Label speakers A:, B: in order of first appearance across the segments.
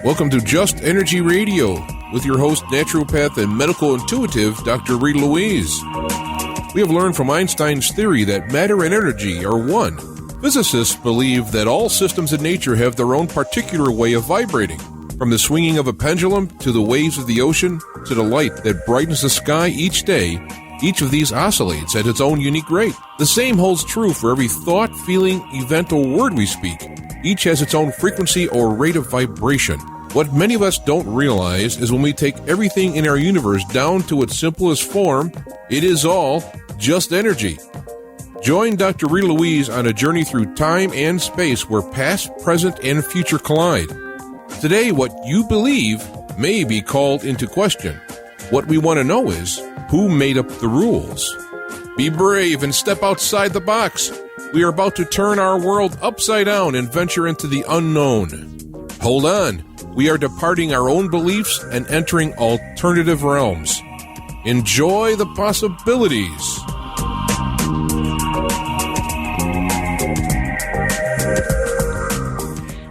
A: Welcome to Just Energy Radio with your host, naturopath and medical intuitive, Dr. Rita Louise. We have learned from Einstein's theory that matter and energy are one. Physicists believe that all systems in nature have their own particular way of vibrating. From the swinging of a pendulum to the waves of the ocean to the light that brightens the sky each day, each of these oscillates at its own unique rate. The same holds true for every thought, feeling, event, or word we speak. Each has its own frequency or rate of vibration. What many of us don't realize is when we take everything in our universe down to its simplest form, it is all just energy. Join Dr. Rita Louise on a journey through time and space where past, present, and future collide. Today, what you believe may be called into question. What we want to know is, who made up the rules? Be brave and step outside the box. We are about to turn our world upside down and venture into the unknown. Hold on. We are departing our own beliefs and entering alternative realms. Enjoy the possibilities.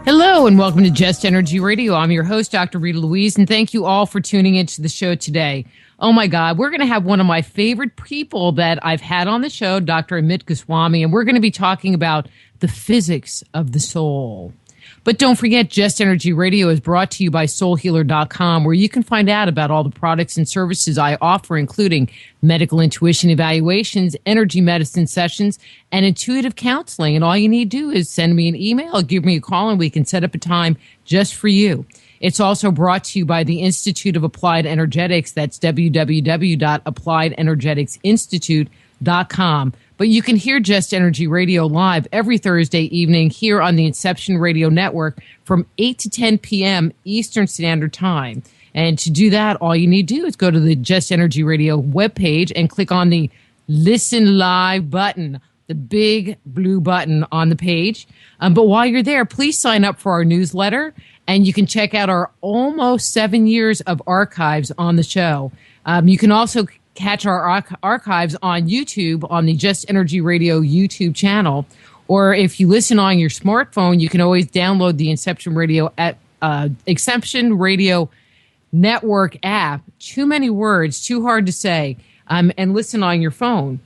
B: Hello and welcome to Just Energy Radio. I'm your host, Dr. Rita Louise, and thank you all for tuning into the show today. Oh my God, we're going to have one of my favorite people that I've had on the show, Dr. Amit Goswami, and we're going to be talking about the physics of the soul. But don't forget, Just Energy Radio is brought to you by soulhealer.com, where you can find out about all the products and services I offer, including medical intuition evaluations, energy medicine sessions, and intuitive counseling. And all you need to do is send me an email, give me a call, and we can set up a time just for you. It's also brought to you by the Institute of Applied Energetics. That's www.appliedenergeticsinstitute.com. But you can hear Just Energy Radio live every Thursday evening here on the Inception Radio Network from 8 to 10 p.m. Eastern Standard Time. And to do that, all you need to do is go to the Just Energy Radio webpage and click on the Listen Live button, the big blue button on the page. But while you're there, please sign up for our newsletter, and you can check out our almost 7 years of archives on the show. You can also catch our archives on YouTube on the Just Energy Radio YouTube channel. Or if you listen on your smartphone, you can always download the Inception Radio Network app. Too many words, too hard to say, and listen on your phone.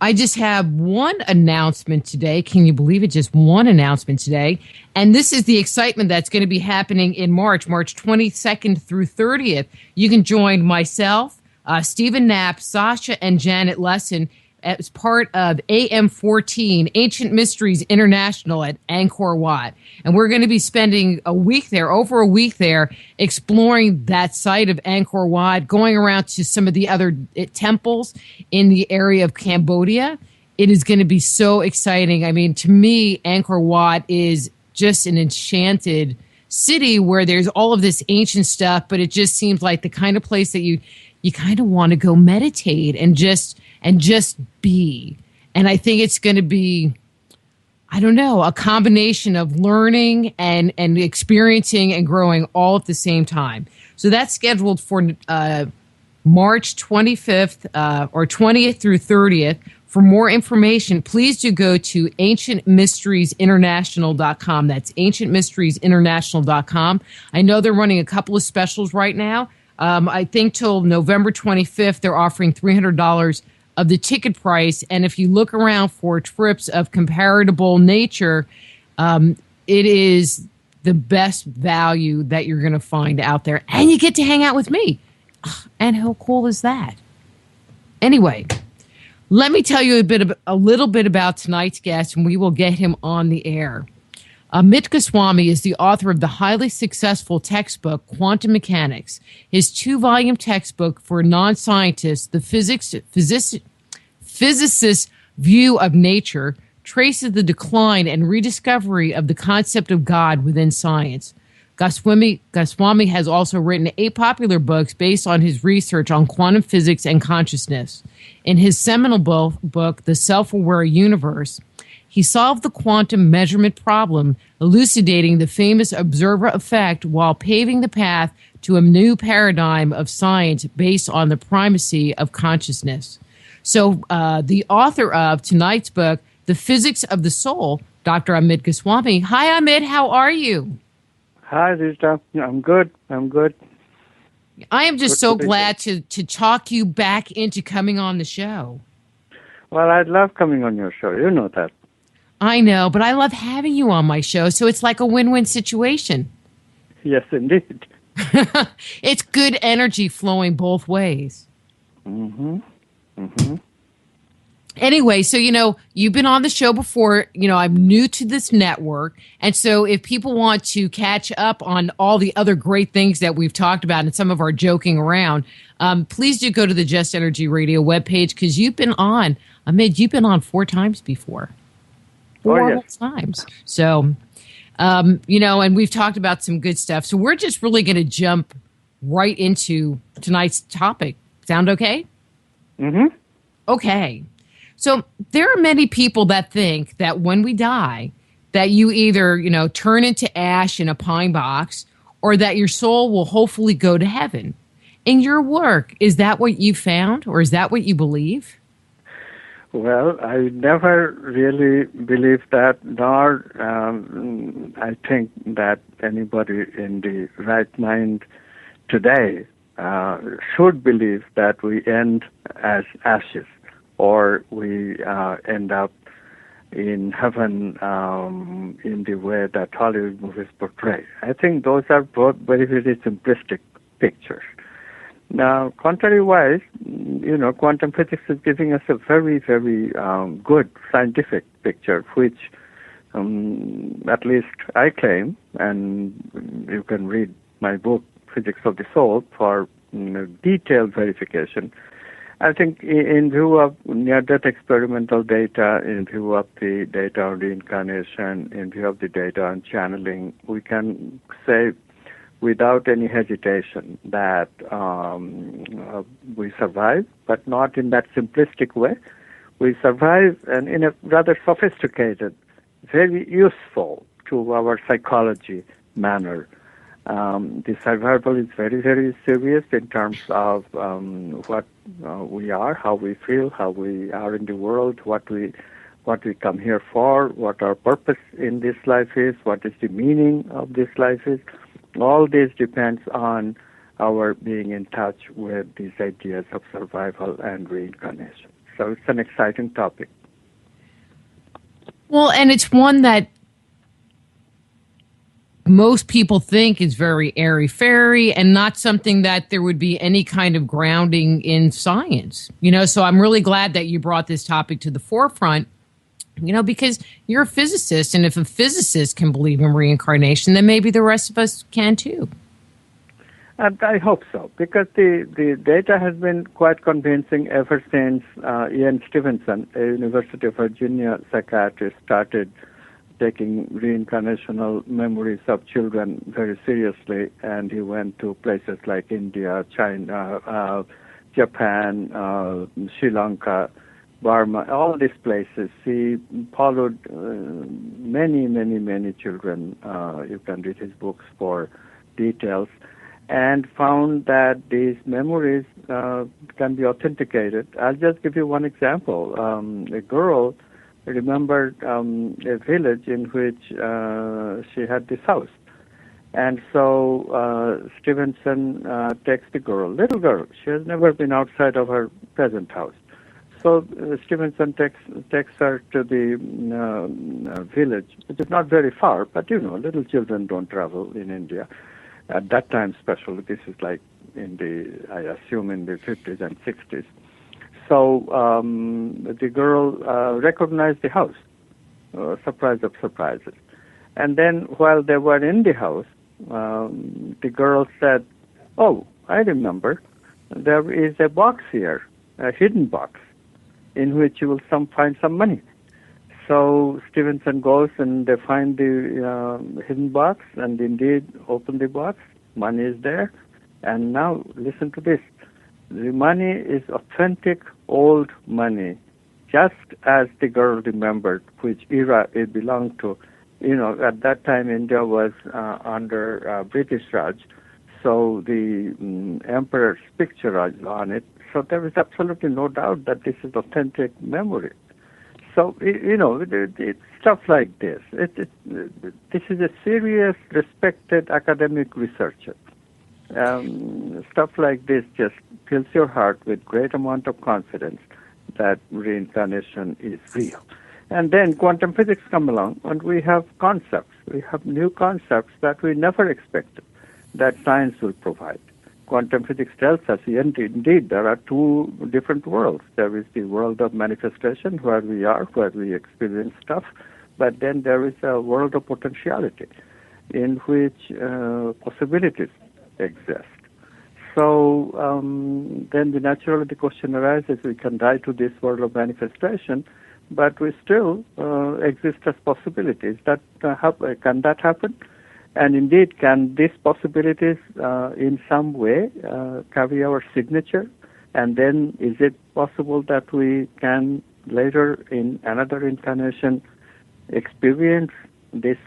B: I just have one announcement today. Can you believe it? Just one announcement today. And this is the excitement that's going to be happening in March 22nd through 30th. You can join myself, Stephen Knapp, Sasha, and Janet Lesson as part of AM14, Ancient Mysteries International at Angkor Wat. And we're going to be spending over a week there, exploring that site of Angkor Wat, going around to some of the other temples in the area of Cambodia. It is going to be so exciting. I mean, to me, Angkor Wat is just an enchanted city where there's all of this ancient stuff, but it just seems like the kind of place that you kind of want to go meditate and just be. And I think it's going to be, I don't know, a combination of learning and experiencing and growing all at the same time. So that's scheduled for March 25th or 20th through 30th. For more information, please do go to ancientmysteriesinternational.com. That's ancientmysteriesinternational.com. I know they're running a couple of specials right now. I think till November 25th, they're offering $300 of the ticket price. And if you look around for trips of comparable nature, it is the best value that you're going to find out there. And you get to hang out with me. And how cool is that? Anyway, let me tell you a little bit about tonight's guest, and we will get him on the air. Amit Goswami is the author of the highly successful textbook, Quantum Mechanics. His 2-volume textbook for non-scientists, The Physicist's View of Nature, traces the decline and rediscovery of the concept of God within science. Goswami has also written 8 popular books based on his research on quantum physics and consciousness. In his seminal book, The Self-Aware Universe, he solved the quantum measurement problem, elucidating the famous observer effect while paving the path to a new paradigm of science based on the primacy of consciousness. So the author of tonight's book, The Physics of the Soul, Dr. Amit Goswami. Hi, Amit. How are you?
C: Hi, Rita. I'm good. I'm good.
B: I am just
C: Good
B: so
C: to be here.
B: glad to talk you back into coming on the show.
C: Well, I love coming on your show. You know that.
B: I know, but I love having you on my show, so it's like a win-win situation.
C: Yes, indeed.
B: It's good energy flowing both ways.
C: Mm-hmm. Mm-hmm.
B: Anyway, so you've been on the show before. I'm new to this network, and so if people want to catch up on all the other great things that we've talked about and some of our joking around, please do go to the Just Energy Radio webpage because you've been on. Ahmed, you've been on 4 times before.
C: Oh,
B: Four
C: yes.
B: whole times. So, and we've talked about some good stuff. So we're just really going to jump right into tonight's topic. Sound okay?
C: Mm-hmm.
B: Okay. So there are many people that think that when we die, that you either, turn into ash in a pine box or that your soul will hopefully go to heaven. In your work, is that what you found or is that what you believe?
C: Well, I never really believed that, nor I think that anybody in the right mind today should believe that we end as ashes or we end up in heaven in the way that Hollywood movies portray. I think those are both very, very simplistic pictures. Now, contrary-wise, quantum physics is giving us a very, very good scientific picture, which at least I claim, and you can read my book, Physics of the Soul, for detailed verification. I think in view of near-death experimental data, in view of the data on reincarnation, in view of the data on channeling, we can say without any hesitation that we survive, but not in that simplistic way. We survive and in a rather sophisticated, very useful to our psychology manner. The survival is very, very serious in terms of what we are, how we feel, how we are in the world, what we come here for, what our purpose in this life is, what is the meaning of this life is. All this depends on our being in touch with these ideas of survival and reincarnation. So it's an exciting topic.
B: Well, and it's one that most people think is very airy-fairy and not something that there would be any kind of grounding in science. So I'm really glad that you brought this topic to the forefront, because you're a physicist, and if a physicist can believe in reincarnation, then maybe the rest of us can too.
C: And I hope so, because the data has been quite convincing ever since Ian Stevenson, a University of Virginia psychiatrist, started taking reincarnational memories of children very seriously, and he went to places like India, China, Japan, Sri Lanka, Burma, all these places. He followed many, many, many children. You can read his books for details, and found that these memories can be authenticated. I'll just give you one example. A girl remembered a village in which she had this house. And so Stevenson takes the girl, little girl. She has never been outside of her present house. So Stevenson takes her to the village, which is not very far, but little children don't travel in India. At that time, especially, this is like I assume in the 50s and 60s. So the girl recognized the house, surprise of surprises. And then while they were in the house, the girl said, "Oh, I remember, there is a box here, a hidden box, in which you will find some money." So Stevenson goes and they find the hidden box, and indeed open the box. Money is there. And now listen to this. The money is authentic old money, just as the girl remembered which era it belonged to. At that time India was under British Raj, so the emperor's picture was on it. So there is absolutely no doubt that this is authentic memory. So, it's stuff like this. This is a serious, respected academic researcher. Stuff like this just fills your heart with great amount of confidence that reincarnation is real. And then quantum physics come along, and we have concepts. We have new concepts that we never expected that science will provide. Quantum physics tells us, indeed, there are two different worlds. There is the world of manifestation, where we are, where we experience stuff, but then there is a world of potentiality in which possibilities exist. So then naturally the question arises, we can die to this world of manifestation, but we still exist as possibilities. Can that happen? And indeed, can these possibilities in some way carry our signature? And then is it possible that we can later in another incarnation experience this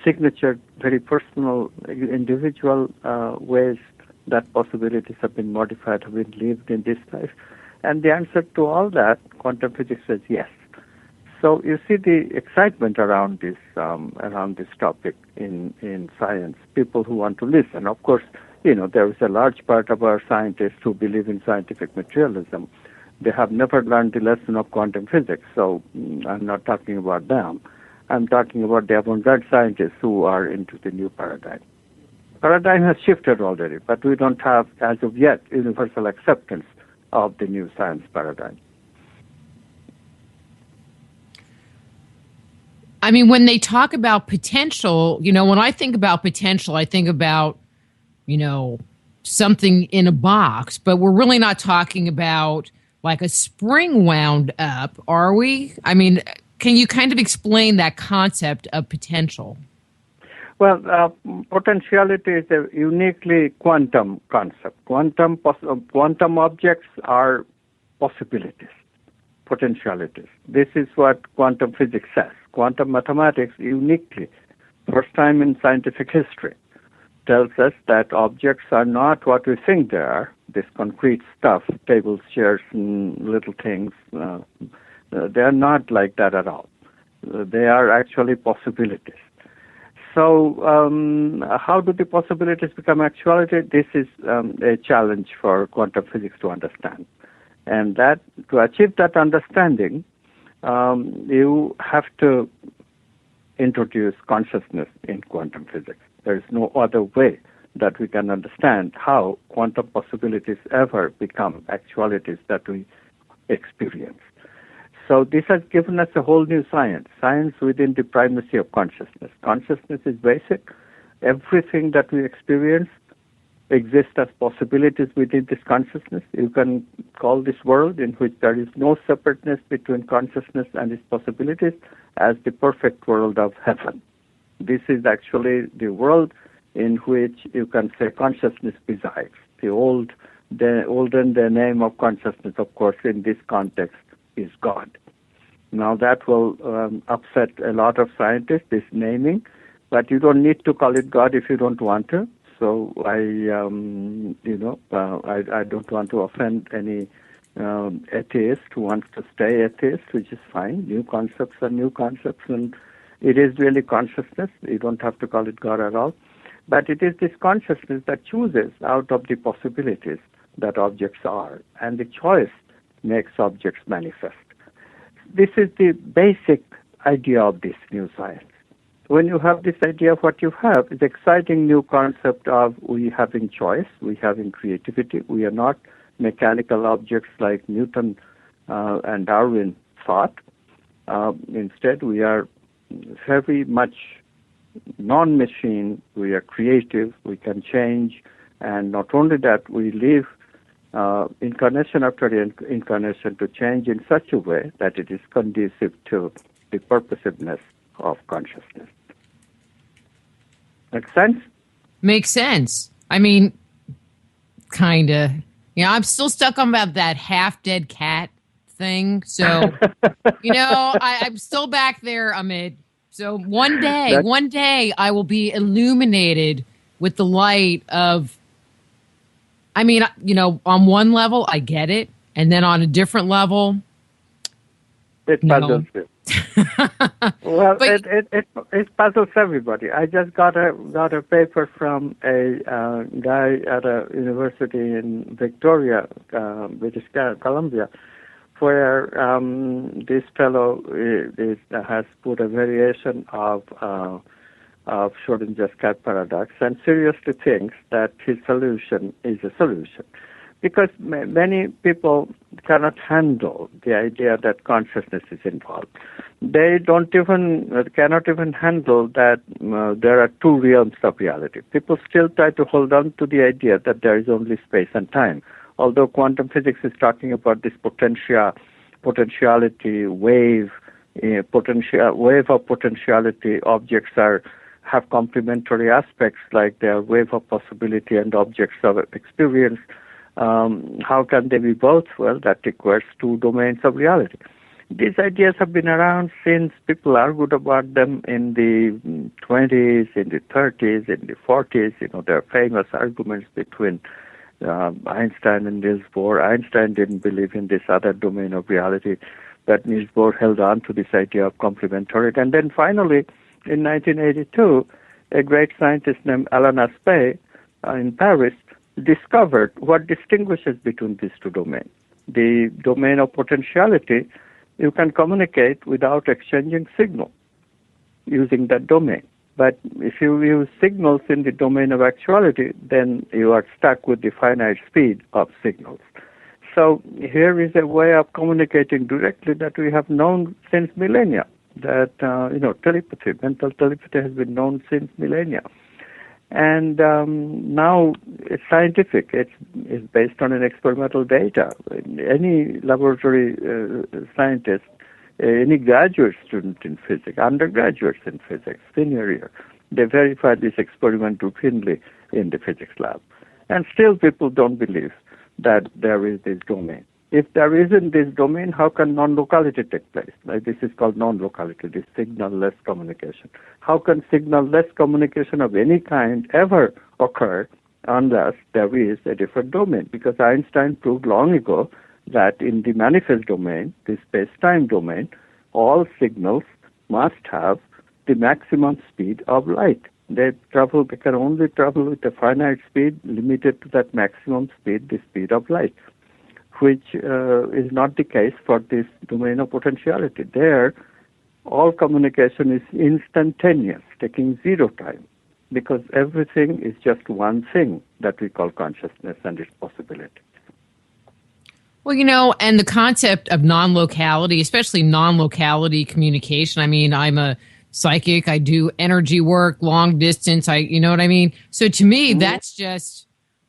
C: signature, very personal, individual ways that possibilities have been modified, have been lived in this life? And the answer to all that, quantum physics says yes. So you see the excitement around this topic in science. People who want to listen. Of course, there is a large part of our scientists who believe in scientific materialism. They have never learned the lesson of quantum physics. So I'm not talking about them. I'm talking about the avant-garde scientists who are into the new paradigm. Paradigm has shifted already, but we don't have, as of yet, universal acceptance of the new science paradigm.
B: I mean, when they talk about potential, when I think about potential, I think about, something in a box, but we're really not talking about like a spring wound up, are we? I mean, can you kind of explain that concept of potential?
C: Well, potentiality is a uniquely quantum concept. Quantum objects are possibilities, potentialities. This is what quantum physics says. Quantum mathematics uniquely, first time in scientific history, tells us that objects are not what we think they are, this concrete stuff, tables, chairs, and little things. They are not like that at all. They are actually possibilities. So how do the possibilities become actuality? This is a challenge for quantum physics to understand. And that to achieve that understanding, you have to introduce consciousness in quantum physics. There is no other way that we can understand how quantum possibilities ever become actualities that we experience. So this has given us a whole new science within the primacy of consciousness. Consciousness is basic. Everything that we experience exists as possibilities within this consciousness. You can call this world in which there is no separateness between consciousness and its possibilities as the perfect world of heaven. This is actually the world in which you can say consciousness resides. The olden name of consciousness, of course, in this context is God. Now that will upset a lot of scientists, this naming, but you don't need to call it God if you don't want to. So I don't want to offend any atheist who wants to stay atheist, which is fine. New concepts are new concepts, and it is really consciousness. You don't have to call it God at all. But it is this consciousness that chooses out of the possibilities that objects are, and the choice makes objects manifest. This is the basic idea of this new science. When you have this idea, what you have is exciting new concept of we having choice, we having creativity. We are not mechanical objects like Newton and Darwin thought. Instead, we are very much non-machine. We are creative. We can change. And not only that, we live incarnation after incarnation to change in such a way that it is conducive to the purposiveness of consciousness. Make sense?
B: Makes sense. I mean, kind of. I'm still stuck on about that half-dead cat thing. So, I'm still back there, Amit. So one day I will be illuminated with the light of, on one level, I get it. And then on a different level,
C: It
B: No.
C: puzzles you. Well,
B: But
C: it puzzles everybody. I just got a paper from a guy at a university in Victoria, British Columbia, where this fellow has put a variation of Schrodinger's cat paradox and seriously thinks that his solution is a solution. Because many people cannot handle the idea that consciousness is involved. They cannot even handle that there are two realms of reality. People still try to hold on to the idea that there is only space and time. Although quantum physics is talking about this potentiality wave, wave of potentiality, objects have complementary aspects, like they are wave of possibility and objects of experience. How can they be both? Well, that requires two domains of reality. These ideas have been around since people argued about them in the 20s, in the 30s, in the 40s. There are famous arguments between Einstein and Niels Bohr. Einstein didn't believe in this other domain of reality, but Niels Bohr held on to this idea of complementarity. And then finally, in 1982, a great scientist named Alain Aspect in Paris discovered what distinguishes between these two domains. The domain of potentiality, you can communicate without exchanging signal using that domain. But if you use signals in the domain of actuality, then you are stuck with the finite speed of signals. So here is a way of communicating directly that we have known since millennia. That telepathy, mental telepathy, has been known since millennia. And now it's scientific. It's based on an experimental data. Any laboratory scientist, any graduate student in physics, undergraduates in physics, senior year, they verify this experiment routinely in the physics lab. And still people don't believe that there is this domain. If there isn't this domain, how can non-locality take place? This is called non-locality, this signal-less communication. How can signal-less communication of any kind ever occur unless there is a different domain? Because Einstein proved long ago that in the manifest domain, the space-time domain, all signals must have the maximum speed of light. They can only travel with a finite speed limited to that maximum speed, the speed of light, which is not the case for this domain of potentiality. There, all communication is instantaneous, taking zero time, because everything is just one thing that we call consciousness and its possibility.
B: Well, and the concept of non-locality, especially non-locality communication. I mean, I'm a psychic. I do energy work, long distance. You know what I mean? So to me, that's just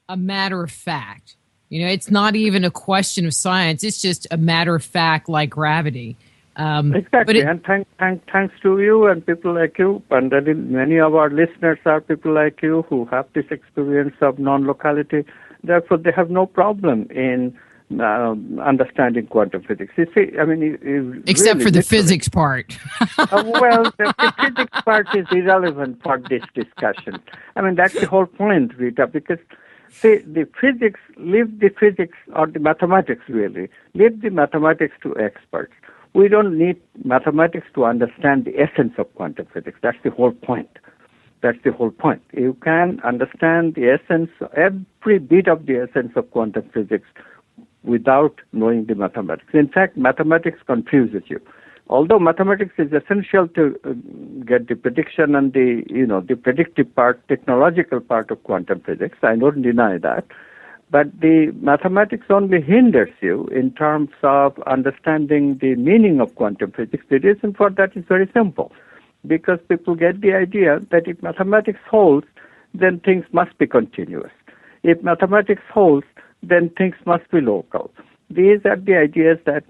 B: a matter of fact. It's not even a question of science. It's just a matter of fact, like gravity.
C: Exactly. And thanks to you and people like you, and many of our listeners are people like you who have this experience of non-locality. Therefore, they have no problem in understanding quantum physics. You see, I mean,
B: except for the physics part.
C: Well, the physics part is irrelevant for this discussion. I mean, that's the whole point, Rita, because see, the physics, leave the physics or the mathematics really, leave the mathematics to experts. We don't need mathematics to understand the essence of quantum physics. That's the whole point. That's the whole point. You can understand the essence, every bit of the essence of quantum physics without knowing the mathematics. In fact, mathematics confuses you. Although mathematics is essential to get the prediction and the predictive part, technological part of quantum physics, I don't deny that. But the mathematics only hinders you in terms of understanding the meaning of quantum physics. The reason for that is very simple, because people get the idea that if mathematics holds, then things must be continuous. If mathematics holds, then things must be local. These are the ideas that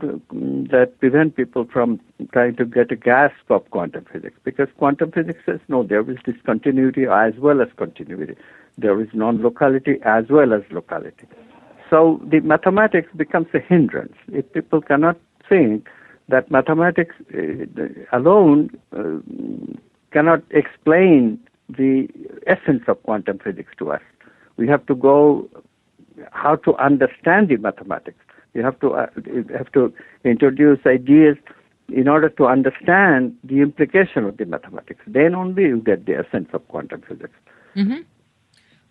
C: prevent people from trying to get a grasp of quantum physics, because quantum physics says, no, there is discontinuity as well as continuity. There is non-locality as well as locality. So the mathematics becomes a hindrance. If people cannot think that mathematics alone cannot explain the essence of quantum physics to us, we have to go how to understand the mathematics. You have to introduce ideas in order to understand the implication of the mathematics. Then only you get the essence of quantum physics.
B: Mm-hmm.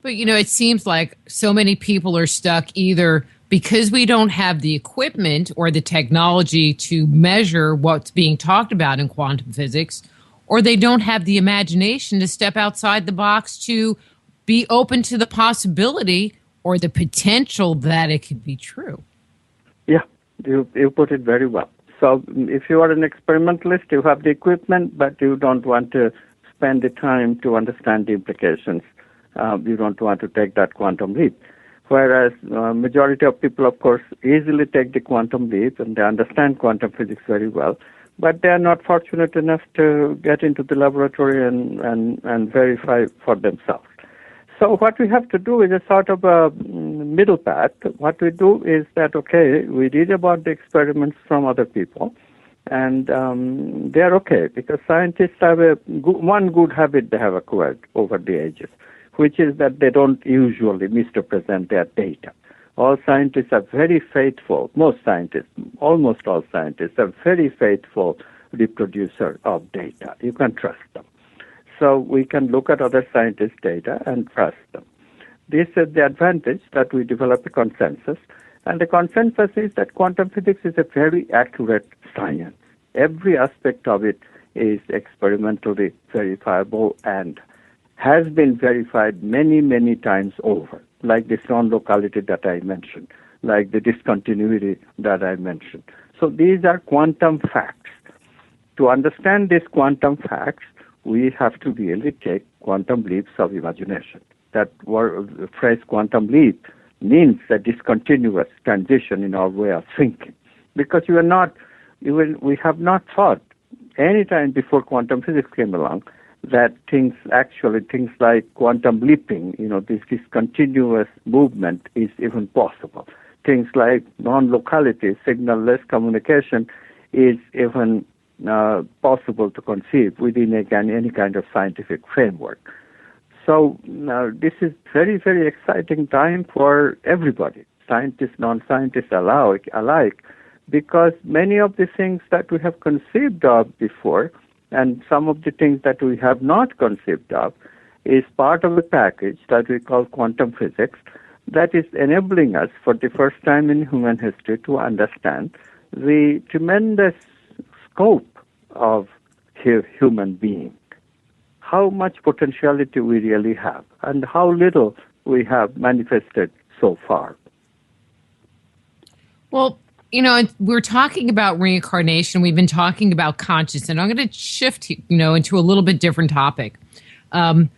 B: But, it seems like so many people are stuck either because we don't have the equipment or the technology to measure what's being talked about in quantum physics, or they don't have the imagination to step outside the box to be open to the possibility or the potential that it could be true.
C: Yeah, you put it very well. So if you are an experimentalist, you have the equipment, but you don't want to spend the time to understand the implications. You don't want to take that quantum leap. Whereas majority of people, of course, easily take the quantum leap and they understand quantum physics very well, but they are not fortunate enough to get into the laboratory and verify for themselves. So what we have to do is a sort of a middle path. What we do is that, okay, we read about the experiments from other people, and they're okay, because scientists have one good habit they have acquired over the ages, which is that they don't usually misrepresent their data. All scientists are very faithful. Most scientists, almost all scientists, are very faithful reproducer of data. You can trust them. So we can look at other scientists' data and trust them. This is the advantage that we develop a consensus. And the consensus is that quantum physics is a very accurate science. Every aspect of it is experimentally verifiable and has been verified many, many times over, like this non-locality that I mentioned, like the discontinuity that I mentioned. So these are quantum facts. To understand these quantum facts, we have to really take quantum leaps of imagination. That phrase quantum leap means a discontinuous transition in our way of thinking. Because we have not thought any time before quantum physics came along that things like quantum leaping, this discontinuous movement is even possible. Things like non-locality, signal-less communication is even possible to conceive within any kind of scientific framework. So this is very, very exciting time for everybody, scientists, non-scientists alike, because many of the things that we have conceived of before and some of the things that we have not conceived of is part of a package that we call quantum physics that is enabling us for the first time in human history to understand the tremendous scope of human being, how much potentiality we really have, and how little we have manifested so far.
B: Well, we're talking about reincarnation. We've been talking about consciousness. And I'm going to shift, into a little bit different topic and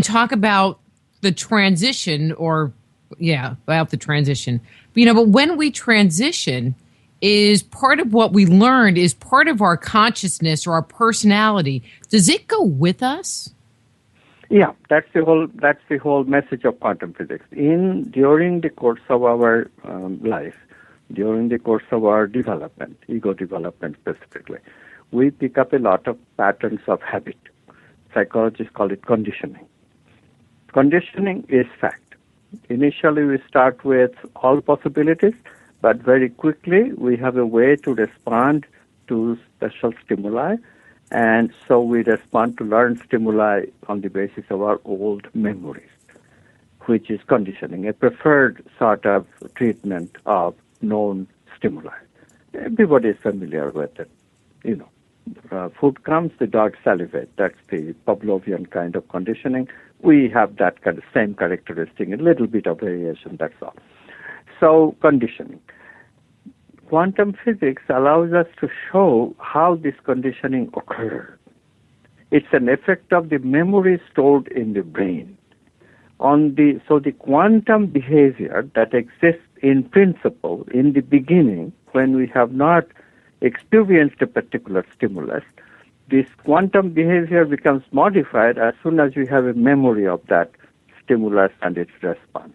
B: talk about the transition about the transition. But when we transition, is part of what we learned is part of our consciousness or our personality. Does it go with us?
C: Yeah, that's the whole message of quantum physics. During the course of our life, during the course of our development, ego development specifically, we pick up a lot of patterns of habit. Psychologists call it conditioning. Conditioning is fact. Initially, we start with all possibilities, but very quickly we have a way to respond to special stimuli, and so we respond to learned stimuli on the basis of our old memories, which is conditioning, a preferred sort of treatment of known stimuli. Everybody is familiar with it. Food comes, the dog salivates. That's the Pavlovian kind of conditioning. We have that kind of same characteristic, a little bit of variation, that's all. So conditioning. Quantum physics allows us to show how this conditioning occurs. It's an effect of the memory stored in the brain. So the quantum behavior that exists in principle in the beginning, when we have not experienced a particular stimulus, this quantum behavior becomes modified as soon as we have a memory of that stimulus and its response.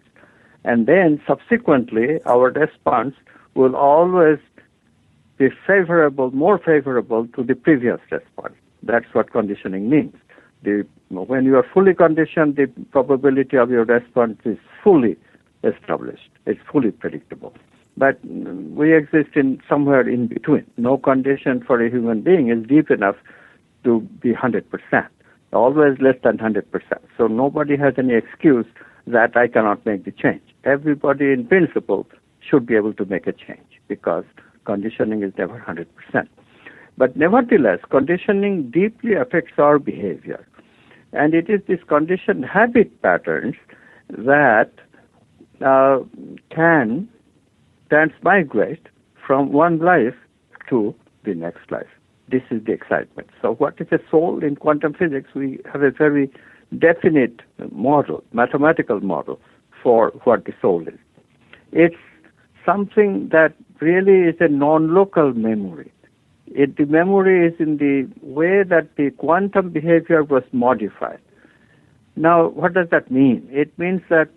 C: And then subsequently, our response will always be more favorable to the previous response. That's what conditioning means. When you are fully conditioned, the probability of your response is fully established. It's fully predictable. But we exist in somewhere in between. No condition for a human being is deep enough to be 100%. Always less than 100%. So nobody has any excuse that I cannot make the change. Everybody in principle should be able to make a change because conditioning is never 100%. But nevertheless, conditioning deeply affects our behavior. And it is these conditioned habit patterns that can transmigrate from one life to the next life. This is the excitement. So what is a soul in quantum physics? We have a very definite model, mathematical model for what the soul is. It's something that really is a non-local memory. The memory is in the way that the quantum behavior was modified. Now, what does that mean? It means that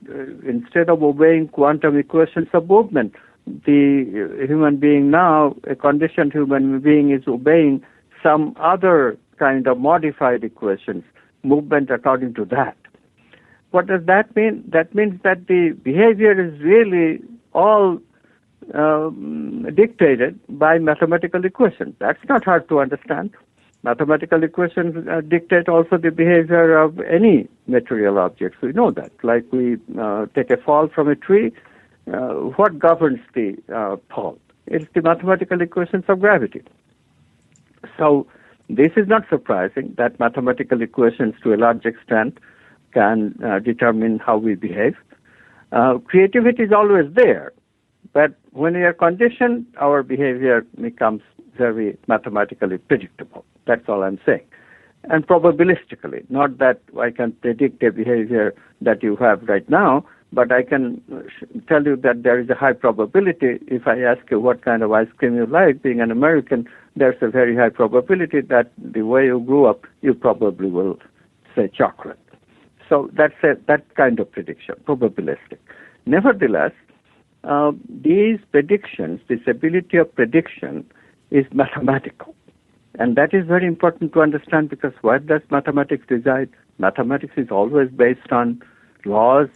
C: instead of obeying quantum equations of movement, the human being now, a conditioned human being, is obeying some other kind of modified equations, movement according to that. What does that mean? That means that the behavior is really all dictated by mathematical equations. That's not hard to understand. Mathematical equations dictate also the behavior of any material objects. We know that. Like we take a fall from a tree, what governs the fall? It's the mathematical equations of gravity. So this is not surprising that mathematical equations to a large extent can determine how we behave. Creativity is always there, but when we are conditioned, our behavior becomes very mathematically predictable. That's all I'm saying. And probabilistically, not that I can predict a behavior that you have right now, but I can tell you that there is a high probability. If I ask you what kind of ice cream you like, being an American, there's a very high probability that the way you grew up, you probably will say chocolate. So that's that kind of prediction, probabilistic. Nevertheless, these predictions, this ability of prediction is mathematical. And that is very important to understand because where does mathematics reside? Mathematics is always based on laws.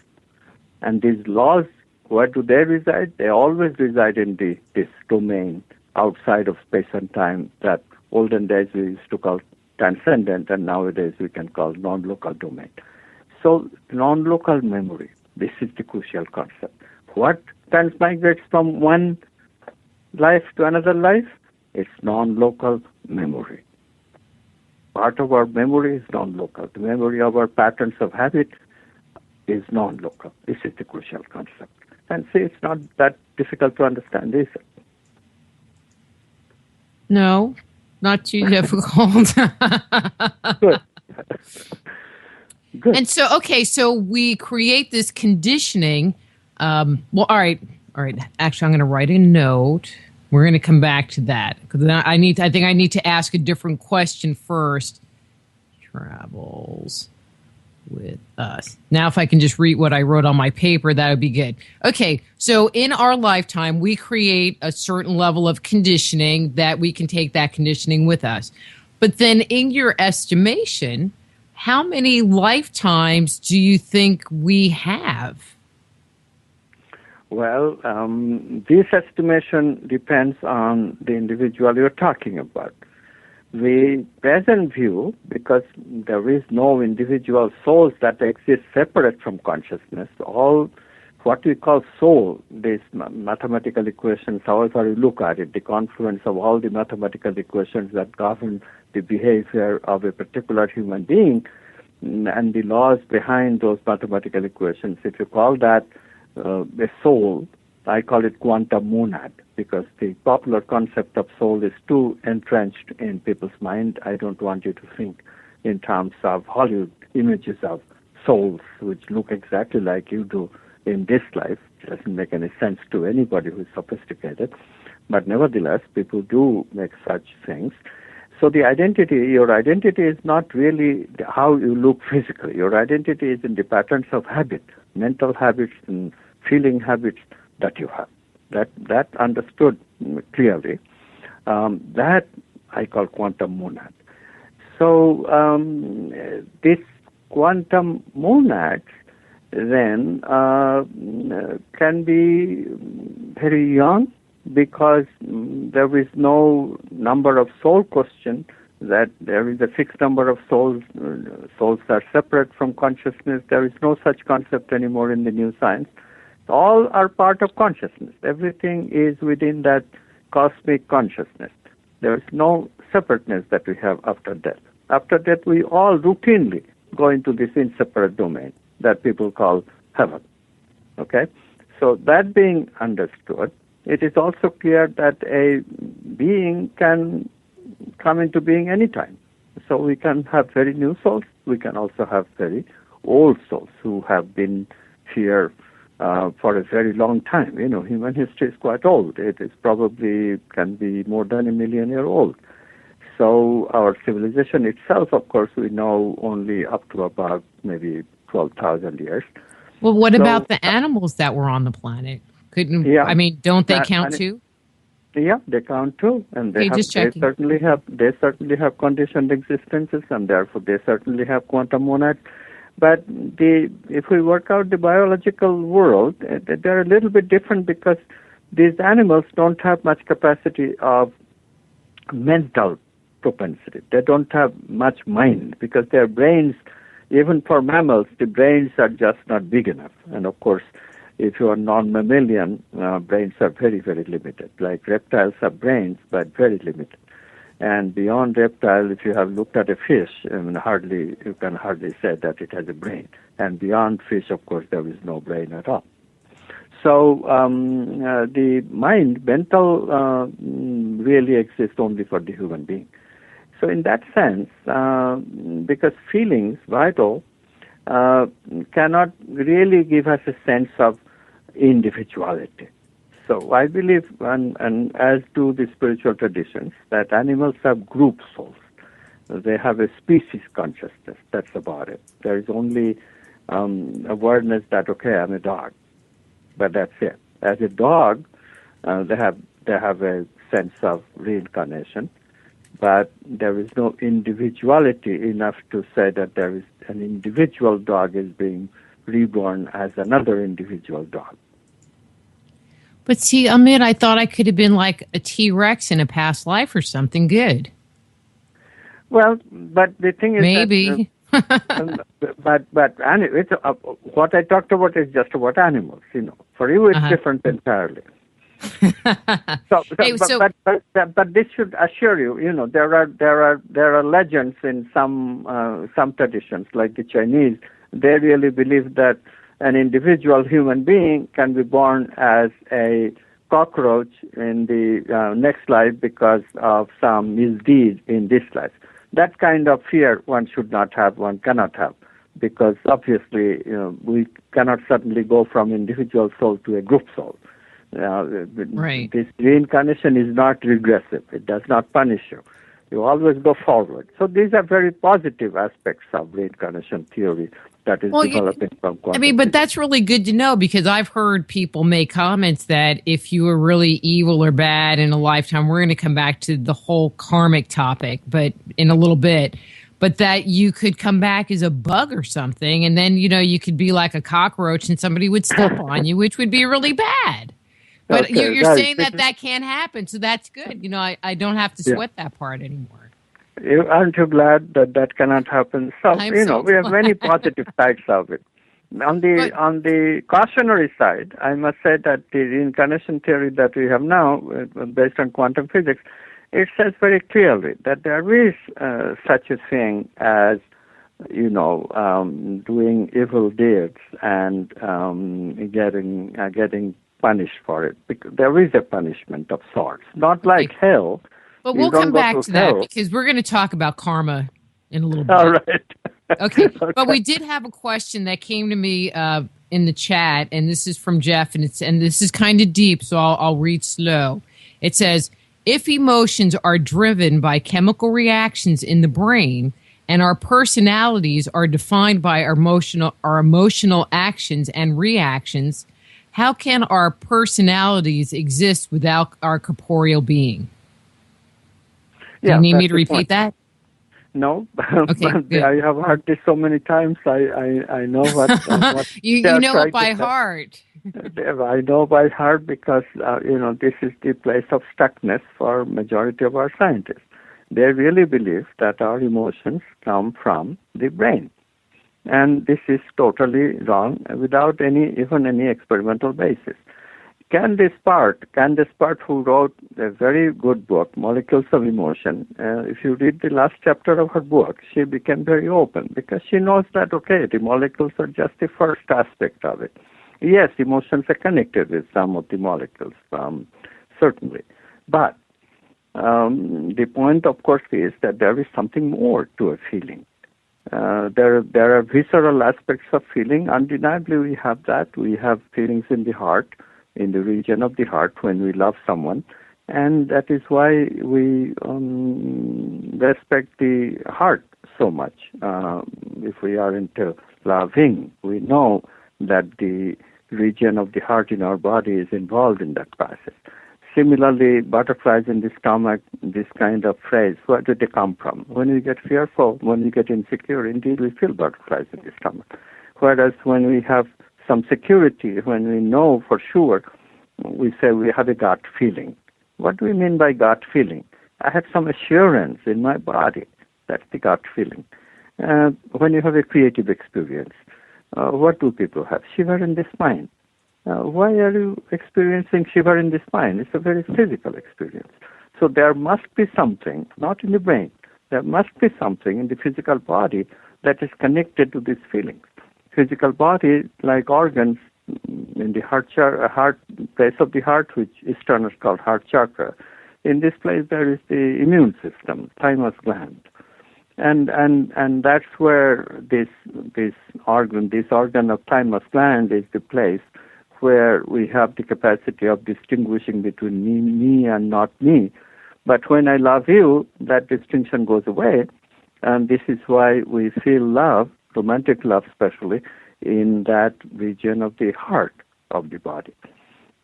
C: And these laws, where do they reside? They always reside in this domain outside of space and time that olden days we used to call transcendent and nowadays we can call non-local domain. So non-local memory, this is the crucial concept. What transmigrates from one life to another life? It's non-local memory. Part of our memory is non-local. The memory of our patterns of habit is non-local. This is the crucial concept. And see, it's not that difficult to understand, is it?
B: No, not too difficult.
C: Good. Good.
B: And so we create this conditioning. All right. Actually, I'm going to write a note. We're going to come back to that because I think I need to ask a different question first. Travels with us. Now, if I can just read what I wrote on my paper, that would be good. Okay, so in our lifetime, we create a certain level of conditioning that we can take that conditioning with us. But then in your estimation, how many lifetimes do you think we have?
C: Well, this estimation depends on the individual you're talking about. The present view, because there is no individual souls that exist separate from consciousness, all what we call soul, these mathematical equations, however you look at it, the confluence of all the mathematical equations that govern the behavior of a particular human being and the laws behind those mathematical equations, if you call that a soul, I call it quantum monad because the popular concept of soul is too entrenched in people's mind. I don't want you to think in terms of Hollywood images of souls which look exactly like you do in this life. It doesn't make any sense to anybody who is sophisticated. But nevertheless, people do make such things. So your identity is not really how you look physically. Your identity is in the patterns of habit, mental habits and feeling habits that you have. That understood clearly. That I call quantum monad. So this quantum monad then can be very young, because there is no number of soul question, that there is a fixed number of souls. Souls are separate from consciousness. There is no such concept anymore in the new science. All are part of consciousness. Everything is within that cosmic consciousness. There is no separateness that we have after death. After death, we all routinely go into this inseparate domain that people call heaven. Okay? So that being understood, it is also clear that a being can come into being anytime. So we can have very new souls. We can also have very old souls who have been here for a very long time. Human history is quite old. It is probably can be more than 1 million years old. So our civilization itself, of course, we know only up to about maybe 12,000 years.
B: Well, what about the animals that were on the planet? Don't they count too?
C: Yeah, they count too, and they certainly have conditioned existences, and therefore they certainly have quantum monads. But if we work out the biological world, they're a little bit different, because these animals don't have much capacity of mental propensity. They don't have much mind, because their brains, even for mammals, the brains are just not big enough. And of course, if you are non-mammalian, brains are very, very limited. Like reptiles have brains, but very limited. And beyond reptile, if you have looked at a fish, you can hardly say that it has a brain. And beyond fish, of course, there is no brain at all. So the mind, mental, really exists only for the human being. So in that sense, because feelings, vital, cannot really give us a sense of individuality. So I believe, and as do the spiritual traditions, that animals have group souls. They have a species consciousness. That's about it. There is only awareness that, okay, I'm a dog, but that's it. As a dog, they have a sense of reincarnation, but there is no individuality enough to say that there is an individual dog is being reborn as another individual dog.
B: But see, Amit, I thought I could have been like a T-Rex in a past life or something good.
C: Well, but the thing is
B: maybe.
C: But what I talked about is just about animals. For you, it's different entirely. But this should assure you. There are legends in some traditions, like the Chinese. They really believe that an individual human being can be born as a cockroach in the next life because of some misdeed in this life. That kind of fear one should not have, one cannot have, because obviously we cannot suddenly go from individual soul to a group soul.
B: Right.
C: This reincarnation is not regressive. It does not punish you. You always go forward. So these are very positive aspects of reincarnation theory that is developing from quantum
B: but that's really good to know, because I've heard people make comments that if you were really evil or bad in a lifetime, we're going to come back to the whole karmic topic, but in a little bit, but that you could come back as a bug or something, and then, you could be like a cockroach and somebody would step on you, which would be really bad. But
C: okay,
B: you're saying that can't happen, so that's good. I don't have to sweat that part anymore.
C: Aren't you glad that cannot happen? So, we have many positive sides of it. On the cautionary side, I must say that the reincarnation theory that we have now, based on quantum physics, it says very clearly that there is such a thing as, doing evil deeds and getting punished for it. Because there is a punishment of sorts, not like hell.
B: But we'll come back to that, because we're going to talk about karma in a little bit.
C: All right.
B: Okay. But we did have a question that came to me in the chat, and this is from Jeff, and this is kind of deep, so I'll read slow. It says, if emotions are driven by chemical reactions in the brain, and our personalities are defined by our emotional actions and reactions, how can our personalities exist without our corporeal being? Do you need me to repeat that?
C: No,
B: Okay,
C: but
B: good.
C: I have heard this so many times. I know what
B: you
C: they are
B: know it
C: trying to
B: by
C: say.
B: heart.
C: I know by heart because this is the place of stuckness for majority of our scientists. They really believe that our emotions come from the brain, and this is totally wrong without even any experimental basis. Candace Part who wrote a very good book, Molecules of Emotion, if you read the last chapter of her book, she became very open because she knows that, okay, the molecules are just the first aspect of it. Yes, emotions are connected with some of the molecules, certainly. But the point, of course, is that there is something more to a feeling. There are visceral aspects of feeling. Undeniably, we have that. We have feelings in the heart, in the region of the heart when we love someone. And that is why we respect the heart so much. If we are into loving, we know that the region of the heart in our body is involved in that process. Similarly, butterflies in the stomach, this kind of phrase, where do they come from? When we get fearful, when we get insecure, indeed we feel butterflies in the stomach. Whereas when we have some security, when we know for sure, we say we have a gut feeling. What do we mean by gut feeling? I have some assurance in my body. That's the gut feeling. When you have a creative experience, what do people have? Shiver in the spine. Why are you experiencing shiver in the spine? It's a very physical experience. So there must be something, not in the brain, there must be something in the physical body that is connected to these feelings. Physical body, like organs, in the heart place of the heart, which Easterners call heart chakra. In this place, there is the immune system, thymus gland, and that's where this organ of thymus gland is the place where we have the capacity of distinguishing between me and not me. But when I love you, that distinction goes away, and this is why we feel love, romantic love especially, in that region of the heart of the body.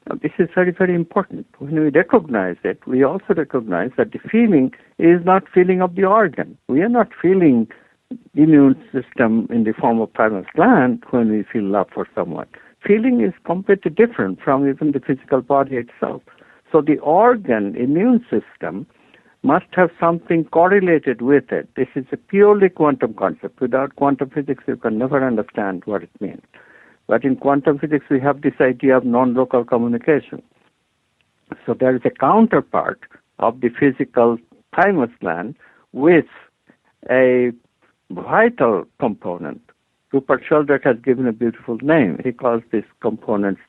C: Now, this is very, very important. When we recognize it, we also recognize that the feeling is not feeling of the organ. We are not feeling immune system in the form of thymus gland when we feel love for someone. Feeling is completely different from even the physical body itself. So the organ, immune system, must have something correlated with it. This is a purely quantum concept. Without quantum physics, you can never understand what it means. But in quantum physics, we have this idea of non-local communication. So there is a counterpart of the physical thymus gland with a vital component. Rupert Sheldrake has given a beautiful name. He calls these components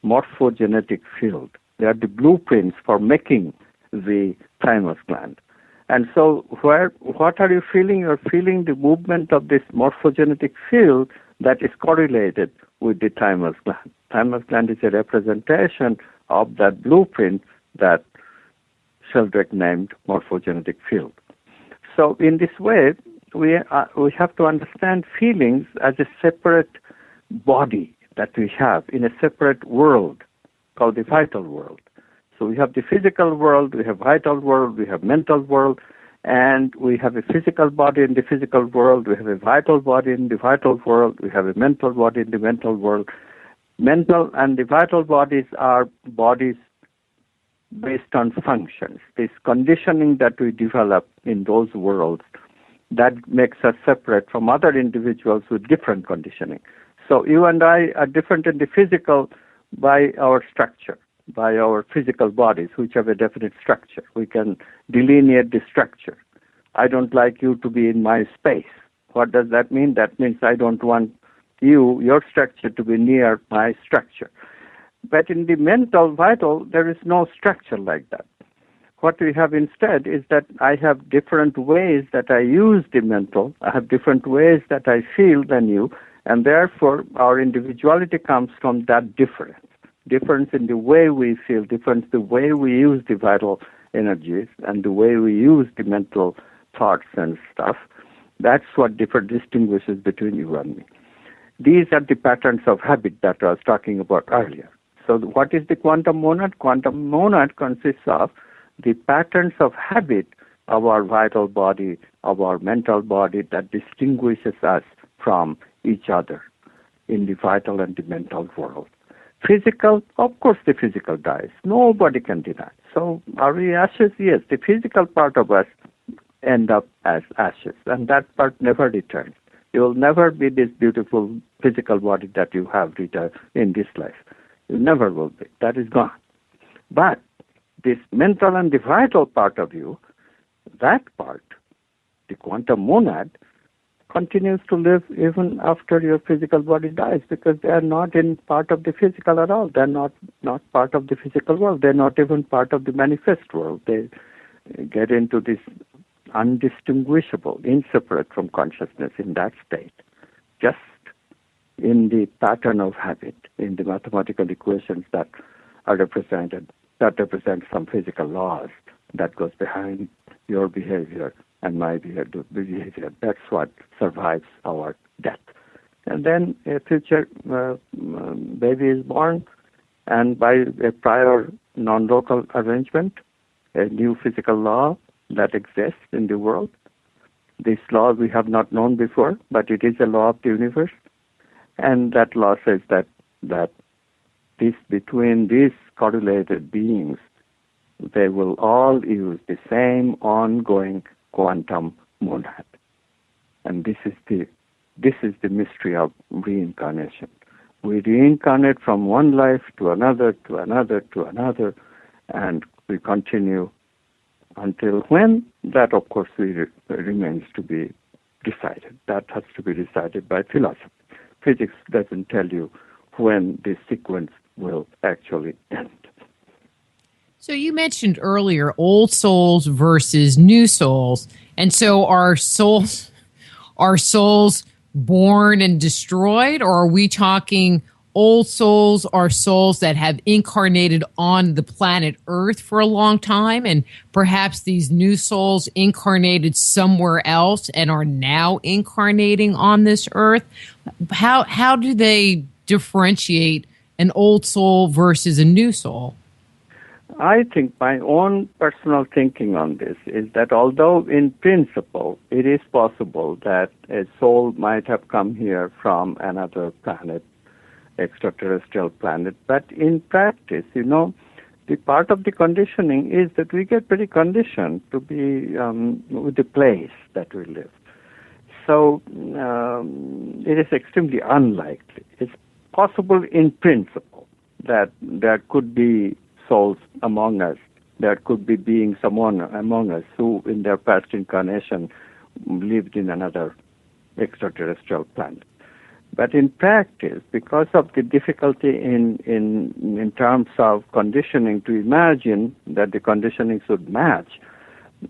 C: morphogenetic field. They are the blueprints for making the thymus gland. And so what are you feeling? You're feeling the movement of this morphogenetic field that is correlated with the thymus gland. Thymus gland is a representation of that blueprint that Sheldrake named morphogenetic field. So in this way, we have to understand feelings as a separate body that we have in a separate world called the vital world. So we have the physical world, we have vital world, we have mental world, and we have a physical body in the physical world, we have a vital body in the vital world, we have a mental body in the mental world. Mental and the vital bodies are bodies based on functions. This conditioning that we develop in those worlds, that makes us separate from other individuals with different conditioning. So you and I are different in the physical by our structure, by our physical bodies, which have a definite structure. We can delineate the structure. I don't like you to be in my space. What does that mean? That means I don't want your structure to be near my structure. But in the mental, vital, there is no structure like that. What we have instead is that I have different ways that I use the mental, I have different ways that I feel than you, and therefore our individuality comes from that difference. Difference in the way we feel, difference in the way we use the vital energies and the way we use the mental thoughts and stuff. That's what distinguishes between you and me. These are the patterns of habit that I was talking about earlier. So what is the quantum monad? Quantum monad consists of the patterns of habit our vital body, our mental body that distinguishes us from each other in the vital and the mental world. Physical, of course the physical dies. Nobody can deny. So are we ashes? Yes, the physical part of us end up as ashes, and that part never returns. You will never be this beautiful physical body that you have, Rita, in this life. You never will be. That is gone. But this mental and the vital part of you, that part, the quantum monad, continues to live even after your physical body dies, because they are not in part of the physical at all. They're not part of the physical world. They're not even part of the manifest world. They get into this undistinguishable, inseparate from consciousness in that state, just in the pattern of habit, in the mathematical equations that are represented, that represent some physical laws that goes behind your behavior and my behavior. That's what survives our death. And then a future baby is born, and by a prior non-local arrangement, a new physical law that exists in the world. This law we have not known before, but it is a law of the universe. And that law says that this, between these correlated beings, they will all use the same ongoing quantum monad. And this is the mystery of reincarnation. We reincarnate from one life to another, to another, to another, and we continue until when? That, of course, remains to be decided. That has to be decided by philosophy. Physics doesn't tell you when this sequence will actually end.
B: So you mentioned earlier old souls versus new souls. And so are souls born and destroyed, or are we talking old souls are souls that have incarnated on the planet Earth for a long time, and perhaps these new souls incarnated somewhere else and are now incarnating on this Earth? How do they differentiate an old soul versus a new soul?
C: I think my own personal thinking on this is that although in principle it is possible that a soul might have come here from another planet, extraterrestrial planet, but in practice, the part of the conditioning is that we get pretty conditioned to be with the place that we live. So it is extremely unlikely. It's possible in principle that there could be souls among us, there could be beings among us who in their past incarnation lived in another extraterrestrial planet. But in practice, because of the difficulty in terms of conditioning to imagine that the conditioning should match,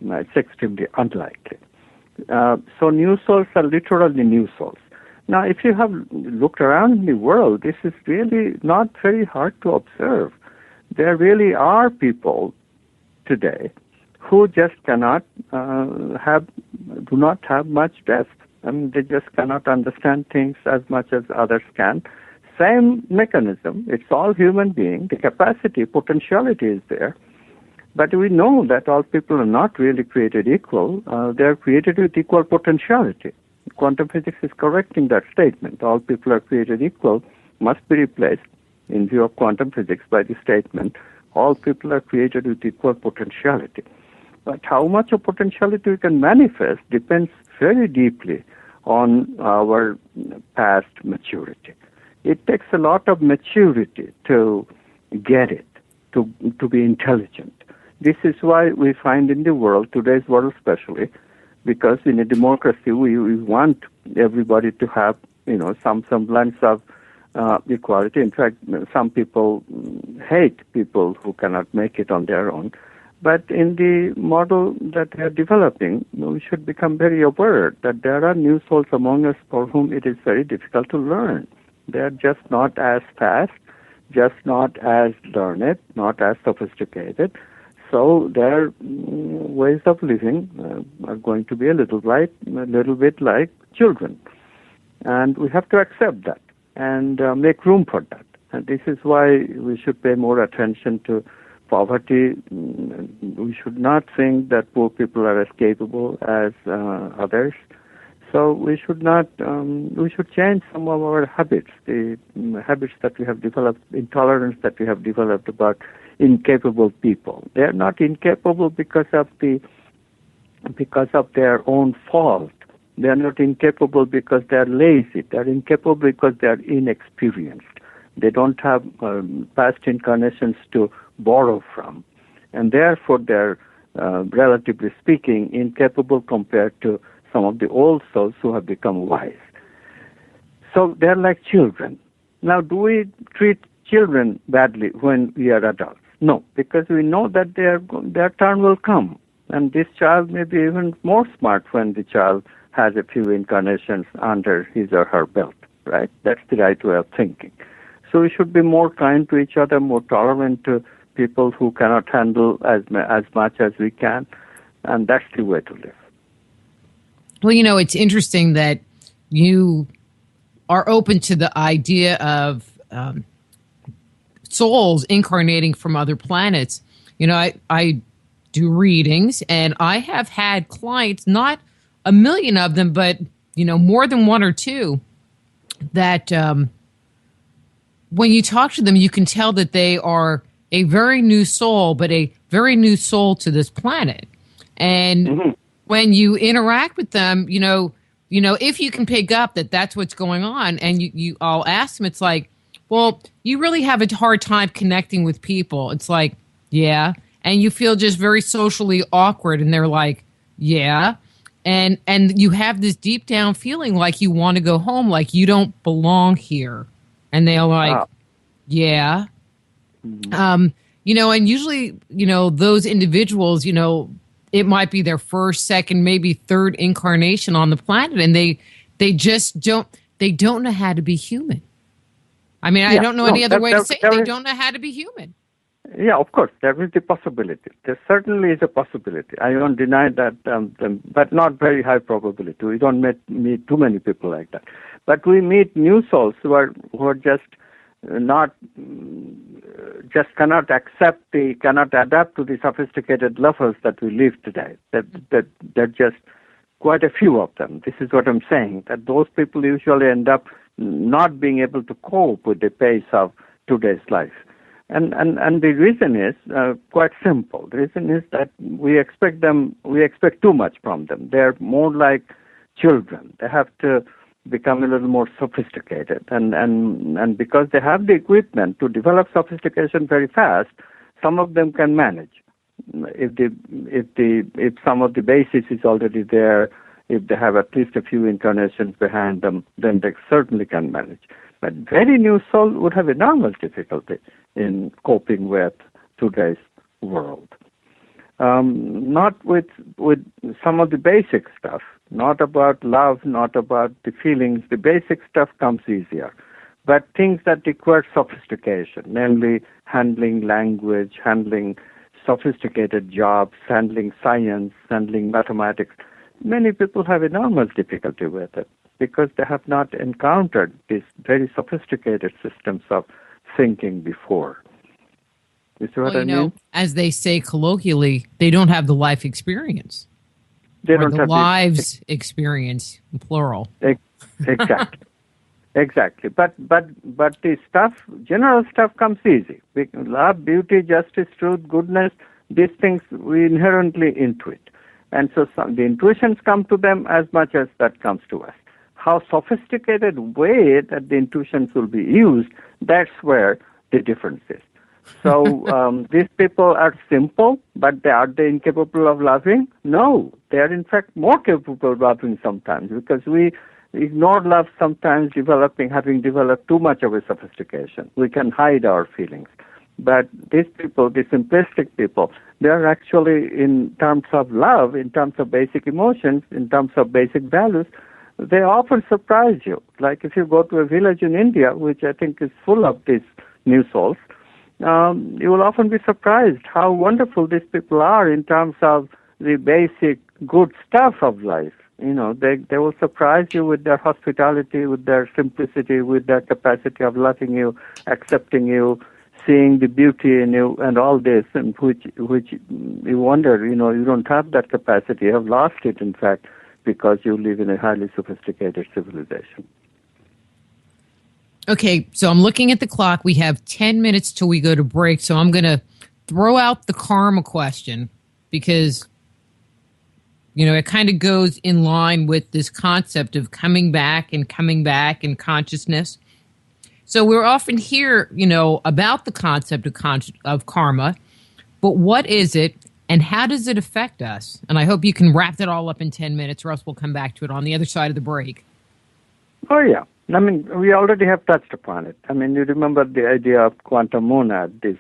C: it's extremely unlikely. So new souls are literally new souls. Now, if you have looked around in the world, this is really not very hard to observe. There really are people today who just do not have much depth. I mean, they just cannot understand things as much as others can. Same mechanism. It's all human being. The capacity, potentiality is there. But we know that all people are not really created equal. They're created with equal potentiality. Quantum physics is correcting that statement. All people are created equal must be replaced in view of quantum physics by the statement, all people are created with equal potentiality. But how much of potentiality we can manifest depends very deeply on our past maturity. It takes a lot of maturity to get it, to be intelligent. This is why we find in the world, today's world especially, because in a democracy we want everybody to have, some semblance of equality. In fact, some people hate people who cannot make it on their own. But in the model that we are developing, we should become very aware that there are new souls among us for whom it is very difficult to learn. They are just not as fast, just not as learned, not as sophisticated. So their ways of living are going to be a little bit like children. And we have to accept that and make room for that. And this is why we should pay more attention to poverty. We should not think that poor people are as capable as others. So we should not. We should change some of our habits, the habits that we have developed, intolerance that we have developed about incapable people. They are not incapable because of their own fault. They are not incapable because they are lazy. They are incapable because they are inexperienced. They don't have past incarnations to borrow from, and therefore they are, relatively speaking, incapable compared to some of the old souls who have become wise. So they're like children. Now, do we treat children badly when we are adults? No, because we know that their turn will come. And this child may be even more smart when the child has a few incarnations under his or her belt, right? That's the right way of thinking. So we should be more kind to each other, more tolerant to people who cannot handle as much as we can. And that's the way to live.
B: Well, it's interesting that you are open to the idea of souls incarnating from other planets. I do readings, and I have had clients, not a million of them, but, more than one or two, that when you talk to them, you can tell that they are a very new soul, but a very new soul to this planet. And when you interact with them, if you can pick up that that's what's going on, and I'll ask them, it's like, well, you really have a hard time connecting with people. It's like, yeah. And you feel just very socially awkward. And they're like, yeah. And you have this deep down feeling like you want to go home, like you don't belong here. And they're like, yeah. And usually, those individuals, it might be their first, second, maybe third incarnation on the planet, and they just don't know how to be human. I mean, I don't know any other way to say it. They don't know how to be human.
C: Yeah, of course, there is the possibility. There certainly is a possibility. I don't deny that, but not very high probability. We don't meet too many people like that. But we meet new souls who are just cannot adapt to the sophisticated levels that we live today. That there are just quite a few of them. This is what I'm saying, that those people usually end up not being able to cope with the pace of today's life. And the reason is quite simple. The reason is that we expect too much from them. They're more like children. They have to become a little more sophisticated, and because they have the equipment to develop sophistication very fast, some of them can manage. If some of the basis is already there, if they have at least a few incarnations behind them, then they certainly can manage. But very new soul would have enormous difficulty in coping with today's world. Not with some of the basic stuff, not about love, not about the feelings. The basic stuff comes easier. But things that require sophistication, namely handling language, handling sophisticated jobs, handling science, handling mathematics, many people have enormous difficulty with it because they have not encountered these very sophisticated systems of thinking before. You see what I mean?
B: As they say colloquially, they don't have the life experience.
C: They don't have
B: the lives experience, plural.
C: Exactly. Exactly. But the stuff, general stuff comes easy. Love, beauty, justice, truth, goodness, these things we inherently intuit. And so the intuitions come to them as much as that comes to us. How sophisticated way that the intuitions will be used, that's where the difference is. So these people are simple, but are they incapable of loving? No, they are in fact more capable of loving sometimes, because we ignore love sometimes, having developed too much of a sophistication. We can hide our feelings. But these people, the simplistic people, they are actually, in terms of love, in terms of basic emotions, in terms of basic values, they often surprise you. Like if you go to a village in India, which I think is full of these new souls, you will often be surprised how wonderful these people are in terms of the basic good stuff of life. They will surprise you with their hospitality, with their simplicity, with their capacity of loving you, accepting you, seeing the beauty in you and all this, and which you wonder, you don't have that capacity. You have lost it, in fact, because you live in a highly sophisticated civilization.
B: Okay, so I'm looking at the clock. We have 10 minutes till we go to break, so I'm going to throw out the karma question because, it kind of goes in line with this concept of coming back and consciousness. So we're often hear, about the concept of karma, but what is it and how does it affect us? And I hope you can wrap that all up in 10 minutes or else we'll come back to it on the other side of the break.
C: Oh, yeah. We already have touched upon it. You remember the idea of quantum monad, this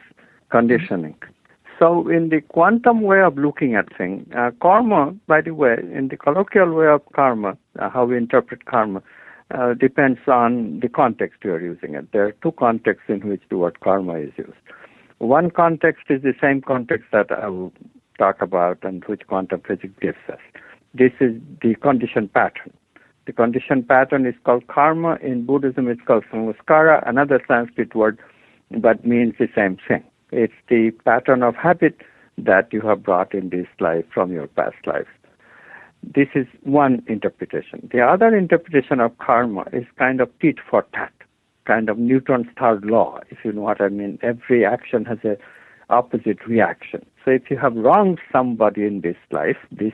C: conditioning. So in the quantum way of looking at things, karma, by the way, in the colloquial way of karma, how we interpret karma, depends on the context you are using it. There are two contexts in which the word karma is used. One context is the same context that I will talk about and which quantum physics gives us. This is the condition pattern. The condition pattern is called karma. In Buddhism, it's called samskara, another Sanskrit word, but means the same thing. It's the pattern of habit that you have brought in this life from your past lives. This is one interpretation. The other interpretation of karma is kind of tit for tat, kind of Newton's third law, if you know what I mean. Every action has an opposite reaction. So if you have wronged somebody in this life, this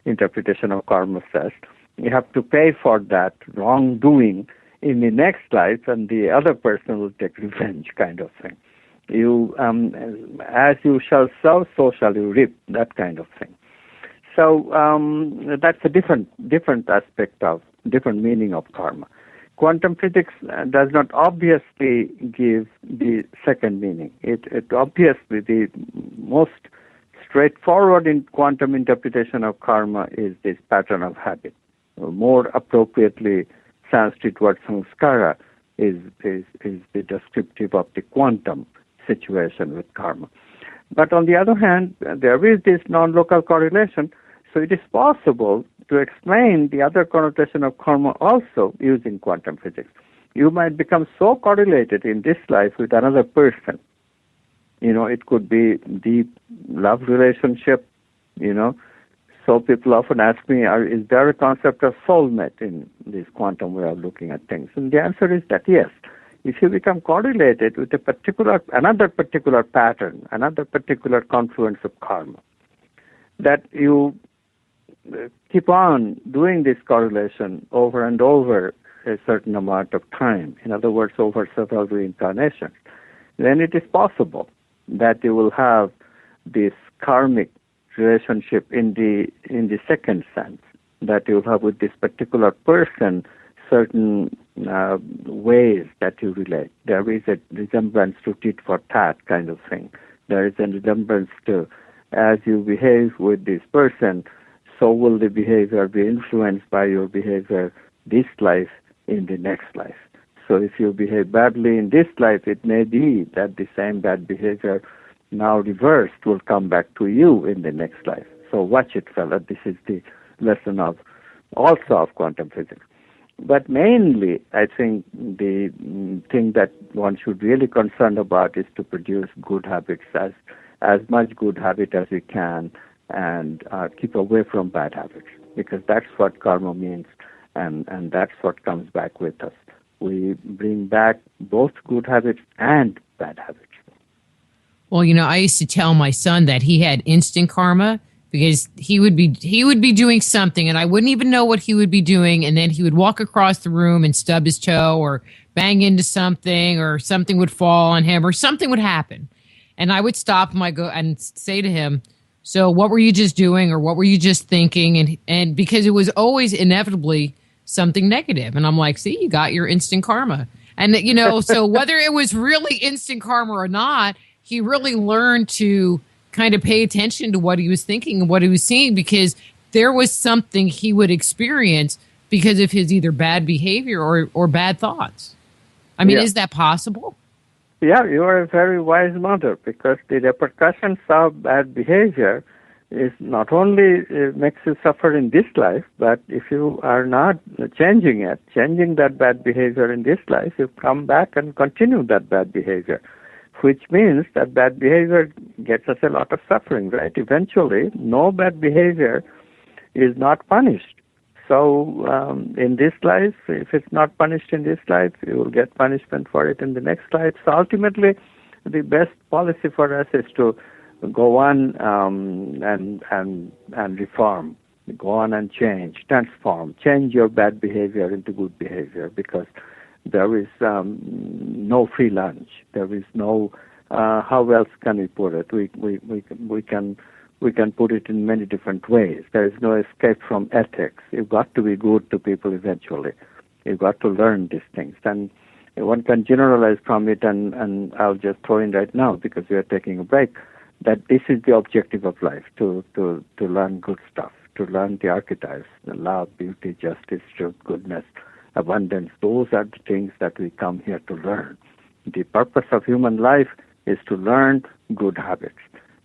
C: interpretation of karma says, you have to pay for that wrongdoing in the next life, and the other person will take revenge, kind of thing. You, as you shall sow, so shall you reap, that kind of thing. So that's a different aspect of, different meaning of karma. Quantum physics does not obviously give the second meaning. It obviously, the most straightforward in quantum interpretation of karma is this pattern of habit. More appropriately, Sanskrit word samskara is the descriptive of the quantum situation with karma. But on the other hand, there is this non-local correlation, so it is possible to explain the other connotation of karma also using quantum physics. You might become so correlated in this life with another person. It could be deep love relationship, So people often ask me, is there a concept of soulmate in this quantum way of looking at things? And the answer is that yes. If you become correlated with another particular pattern, another particular confluence of karma, that you keep on doing this correlation over and over a certain amount of time, in other words, over several reincarnations, then it is possible that you will have this karmic relationship in the second sense, that you have with this particular person certain ways that you relate. There is a resemblance to tit for tat kind of thing. There is a resemblance to, as you behave with this person, so will the behavior be influenced by your behavior this life in the next life. So if you behave badly in this life, it may be that the same bad behavior now reversed will come back to you in the next life. So watch it, fella. This is the lesson of quantum physics. But mainly, I think the thing that one should really concern about is to produce good habits, as much good habit as we can, and keep away from bad habits, because that's what karma means, and that's what comes back with us. We bring back both good habits and bad habits.
B: Well, I used to tell my son that he had instant karma, because he would be doing something and I wouldn't even know what he would be doing, and then he would walk across the room and stub his toe or bang into something, or something would fall on him, or something would happen. And I would stop him, and say to him, so what were you just doing, or what were you just thinking? And because it was always inevitably something negative. And I'm like, see, you got your instant karma. And so whether it was really instant karma or not, he really learned to kind of pay attention to what he was thinking and what he was seeing, because there was something he would experience because of his either bad behavior or bad thoughts. Is that possible?
C: Yeah, you are a very wise mother, because the repercussions of bad behavior is not only makes you suffer in this life, but if you are not changing that bad behavior in this life, you come back and continue that bad behavior which means that bad behavior gets us a lot of suffering, right? Eventually, no bad behavior is not punished. So in this life, if it's not punished in this life, you will get punishment for it in the next life. So ultimately, the best policy for us is to go on and reform, go on and change, transform, change your bad behavior into good behavior, because there is no free lunch. There is no how else can we put it? We can put it in many different ways. There is no escape from ethics. You've got to be good to people eventually. You've got to learn these things. And one can generalize from it, and I'll just throw in right now, because we are taking a break, that this is the objective of life, to learn good stuff, to learn the archetypes, the love, beauty, justice, truth, goodness, abundance. Those are the things that we come here to learn. The purpose of human life is to learn good habits.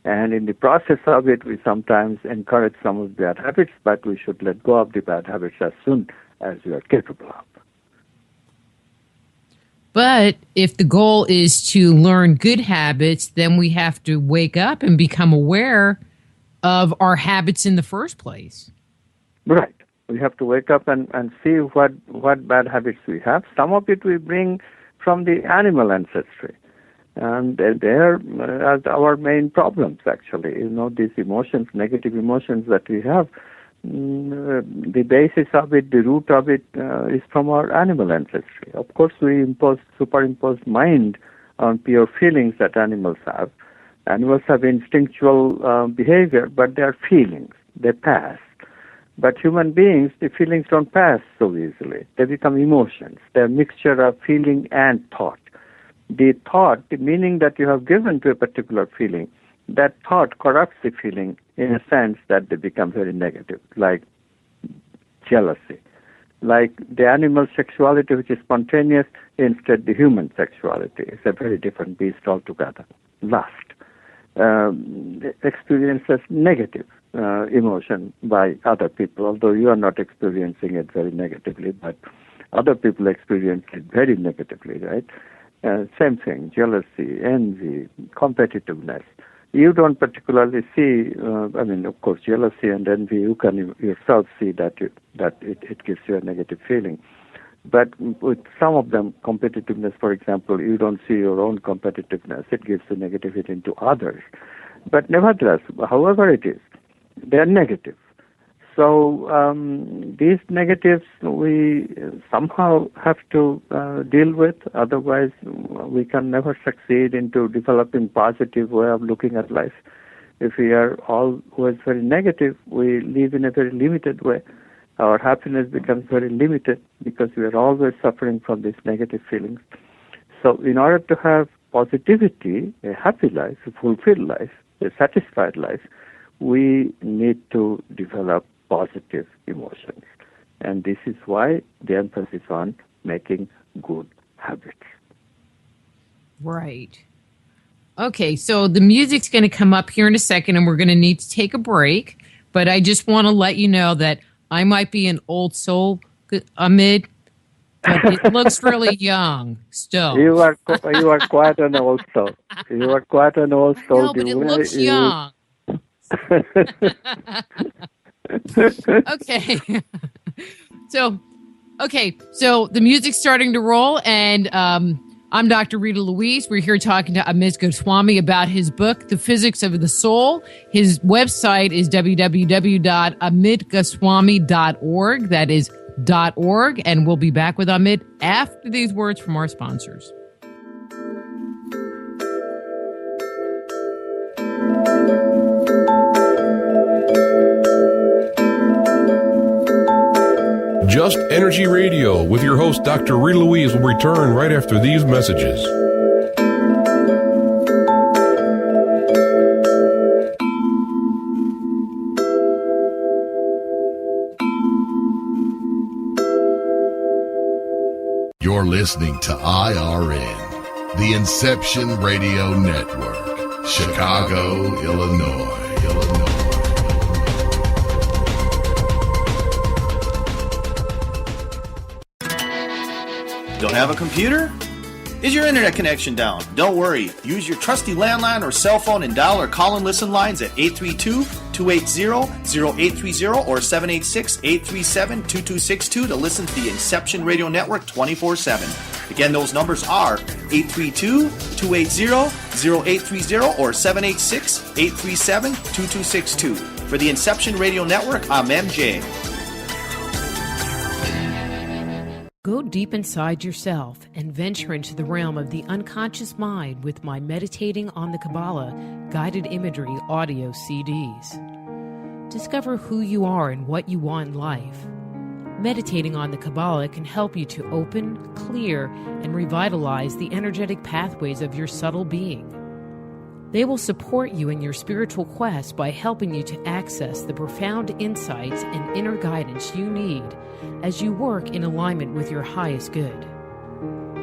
C: And in the process of it, we sometimes encourage some of the bad habits, but we should let go of the bad habits as soon as we are capable of.
B: But if the goal is to learn good habits, then we have to wake up and become aware of our habits in the first place.
C: Right. We have to wake up and see what bad habits we have. Some of it we bring from the animal ancestry. And they're our main problems, actually. These emotions, negative emotions that we have, the basis of it, the root of it is from our animal ancestry. Of course, we superimpose mind on pure feelings that animals have. Animals have instinctual behavior, but they are feelings. They pass. But human beings, the feelings don't pass so easily. They become emotions. They're a mixture of feeling and thought. The thought, the meaning that you have given to a particular feeling, that thought corrupts the feeling in a sense that they become very negative, like jealousy, like the animal sexuality, which is spontaneous, instead the human sexuality is a very different beast altogether. Lust, experiences negative emotion by other people, although you are not experiencing it very negatively, but other people experience it very negatively, right? Same thing, jealousy, envy, competitiveness. You don't particularly see, of course, jealousy and envy, you can yourself see that it gives you a negative feeling. But with some of them, competitiveness, for example, you don't see your own competitiveness. It gives the negativity into others. But nevertheless, however it is, they're negative. So these negatives we somehow have to deal with. Otherwise, we can never succeed into developing positive way of looking at life. If we are always very negative, we live in a very limited way. Our happiness becomes very limited because we are always suffering from these negative feelings. So in order to have positivity, a happy life, a fulfilled life, a satisfied life, we need to develop positive emotions. And this is why the emphasis on making good habits.
B: Right. Okay, so the music's going to come up here in a second, and we're going to need to take a break. But I just want to let you know that I might be an old soul, Amit, but it looks really young still.
C: You are quite an old soul. You are quite an old soul.
B: No, but it looks young. Okay. So the music's starting to roll, and I'm Dr. Rita Louise. We're here talking to Amit Goswami about his book, The Physics of the Soul. His website is www.amitgoswami.org. That is .org, and we'll be back with Amit after these words from our sponsors.
A: Just Energy Radio with your host, Dr. Rita Louise, will return right after these messages.
D: You're listening to IRN, the Inception Radio Network, Chicago, Illinois.
E: Don't have a computer? Is your internet connection down? Don't worry. Use your trusty landline or cell phone and dial our call and listen lines at 832-280-0830 or 786-837-2262 to listen to the Inception Radio Network 24/7. Again, those numbers are 832-280-0830 or 786-837-2262. For the Inception Radio Network, I'm MJ.
B: Go deep inside yourself and venture into the realm of the unconscious mind with my Meditating on the Kabbalah guided imagery audio CDs. Discover who you are and what you want in life. Meditating on the Kabbalah can help you to open, clear, and revitalize the energetic pathways of your subtle being. They will support you in your spiritual quest by helping you to access the profound insights and inner guidance you need as you work in alignment with your highest good.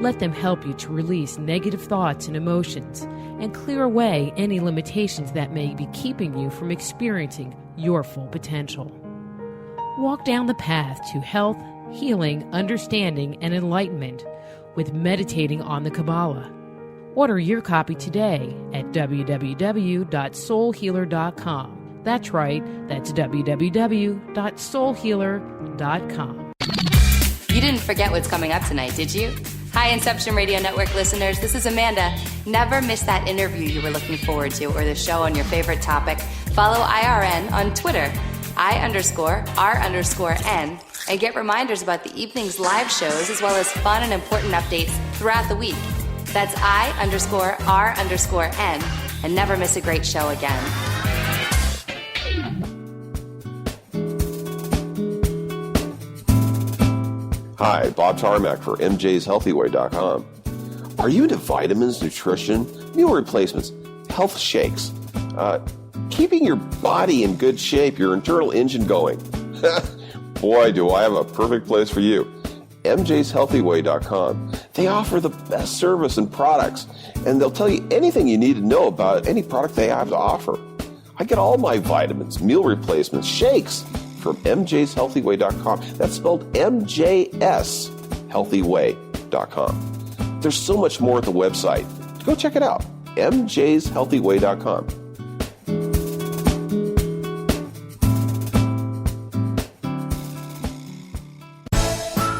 B: Let them help you to release negative thoughts and emotions and clear away any limitations that may be keeping you from experiencing your full potential. Walk down the path to health, healing, understanding, and enlightenment with Meditating on the Kabbalah. Order your copy today at www.soulhealer.com. That's right, that's www.soulhealer.com.
F: You didn't forget what's coming up tonight, did you? Hi, Inception Radio Network listeners. This is Amanda. Never miss that interview you were looking forward to or the show on your favorite topic. Follow IRN on Twitter, I_R_N, and get reminders about the evening's live shows as well as fun and important updates throughout the week. That's I_R_N, and never miss a great show again.
G: Hi, Bob Tarmac for MJsHealthyWay.com. Are you into vitamins, nutrition, meal replacements, health shakes, keeping your body in good shape, your internal engine going? Boy, do I have a perfect place for you. MJsHealthyWay.com. They offer the best service and products, and they'll tell you anything you need to know about any product they have to offer. I get all my vitamins, meal replacements, shakes from MJsHealthyWay.com. That's spelled MJsHealthyWay.com. There's so much more at the website. Go check it out. MJsHealthyWay.com.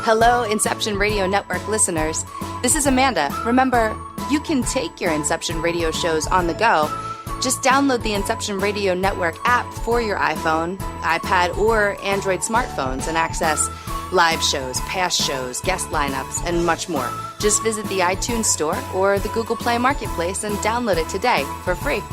F: Hello, Inception Radio Network listeners. This is Amanda. Remember, you can take your Inception Radio shows on the go. Just download the Inception Radio Network app for your iPhone, iPad, or Android smartphones and access live shows, past shows, guest lineups, and much more. Just visit the iTunes Store or the Google Play Marketplace and download it today for free.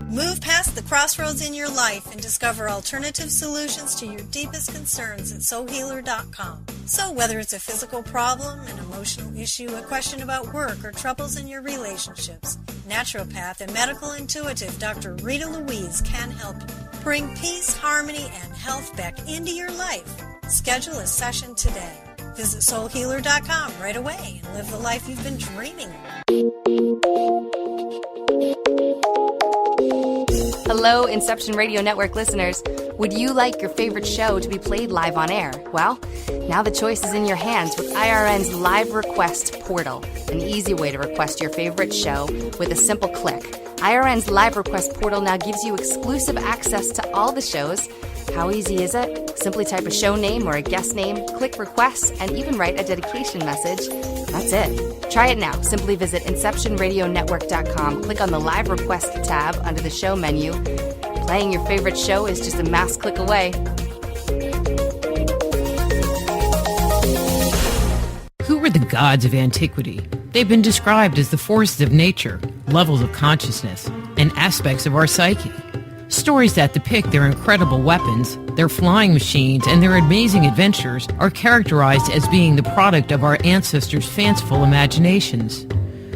H: Move past the crossroads in your life and discover alternative solutions to your deepest concerns at soulhealer.com. So whether it's a physical problem, an emotional issue, a question about work, or troubles in your relationships, naturopath and medical intuitive Dr. Rita Louise can help you. Bring peace, harmony, and health back into your life. Schedule a session today. Visit soulhealer.com right away and live the life you've been dreaming of.
F: Hello, Inception Radio Network listeners. Would you like your favorite show to be played live on air? Well, now the choice is in your hands with IRN's Live Request Portal, an easy way to request your favorite show with a simple click. IRN's Live Request Portal now gives you exclusive access to all the shows. How easy is it? Simply type a show name or a guest name, click request, and even write a dedication message. That's it. Try it now. Simply visit InceptionRadioNetwork.com, click on the Live Request tab under the show menu. Playing your favorite show is just a mouse click away.
B: Who were the gods of antiquity? They've been described as the forces of nature, levels of consciousness, and aspects of our psyche. Stories that depict their incredible weapons, their flying machines, and their amazing adventures are characterized as being the product of our ancestors' fanciful imaginations.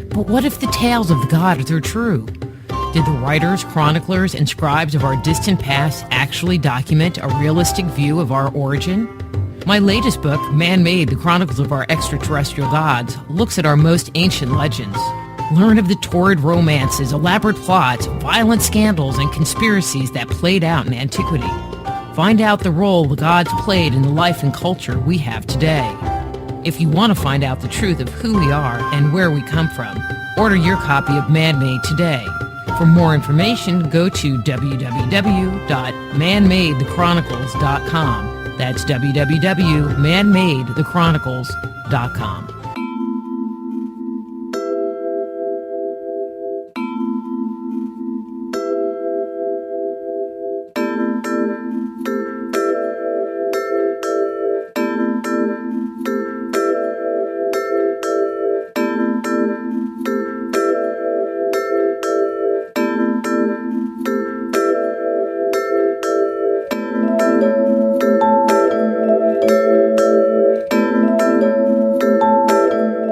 B: But what if the tales of the gods are true? Did the writers, chroniclers, and scribes of our distant past actually document a realistic view of our origin? My latest book, Man-Made, The Chronicles of Our Extraterrestrial Gods, looks at our most ancient legends. Learn of the torrid romances, elaborate plots, violent scandals, and conspiracies that played out in antiquity. Find out the role the gods played in the life and culture we have today. If you want to find out the truth of who we are and where we come from, order your copy of Man-Made today. For more information, go to www.manmadethechronicles.com. That's www.manmadethechronicles.com.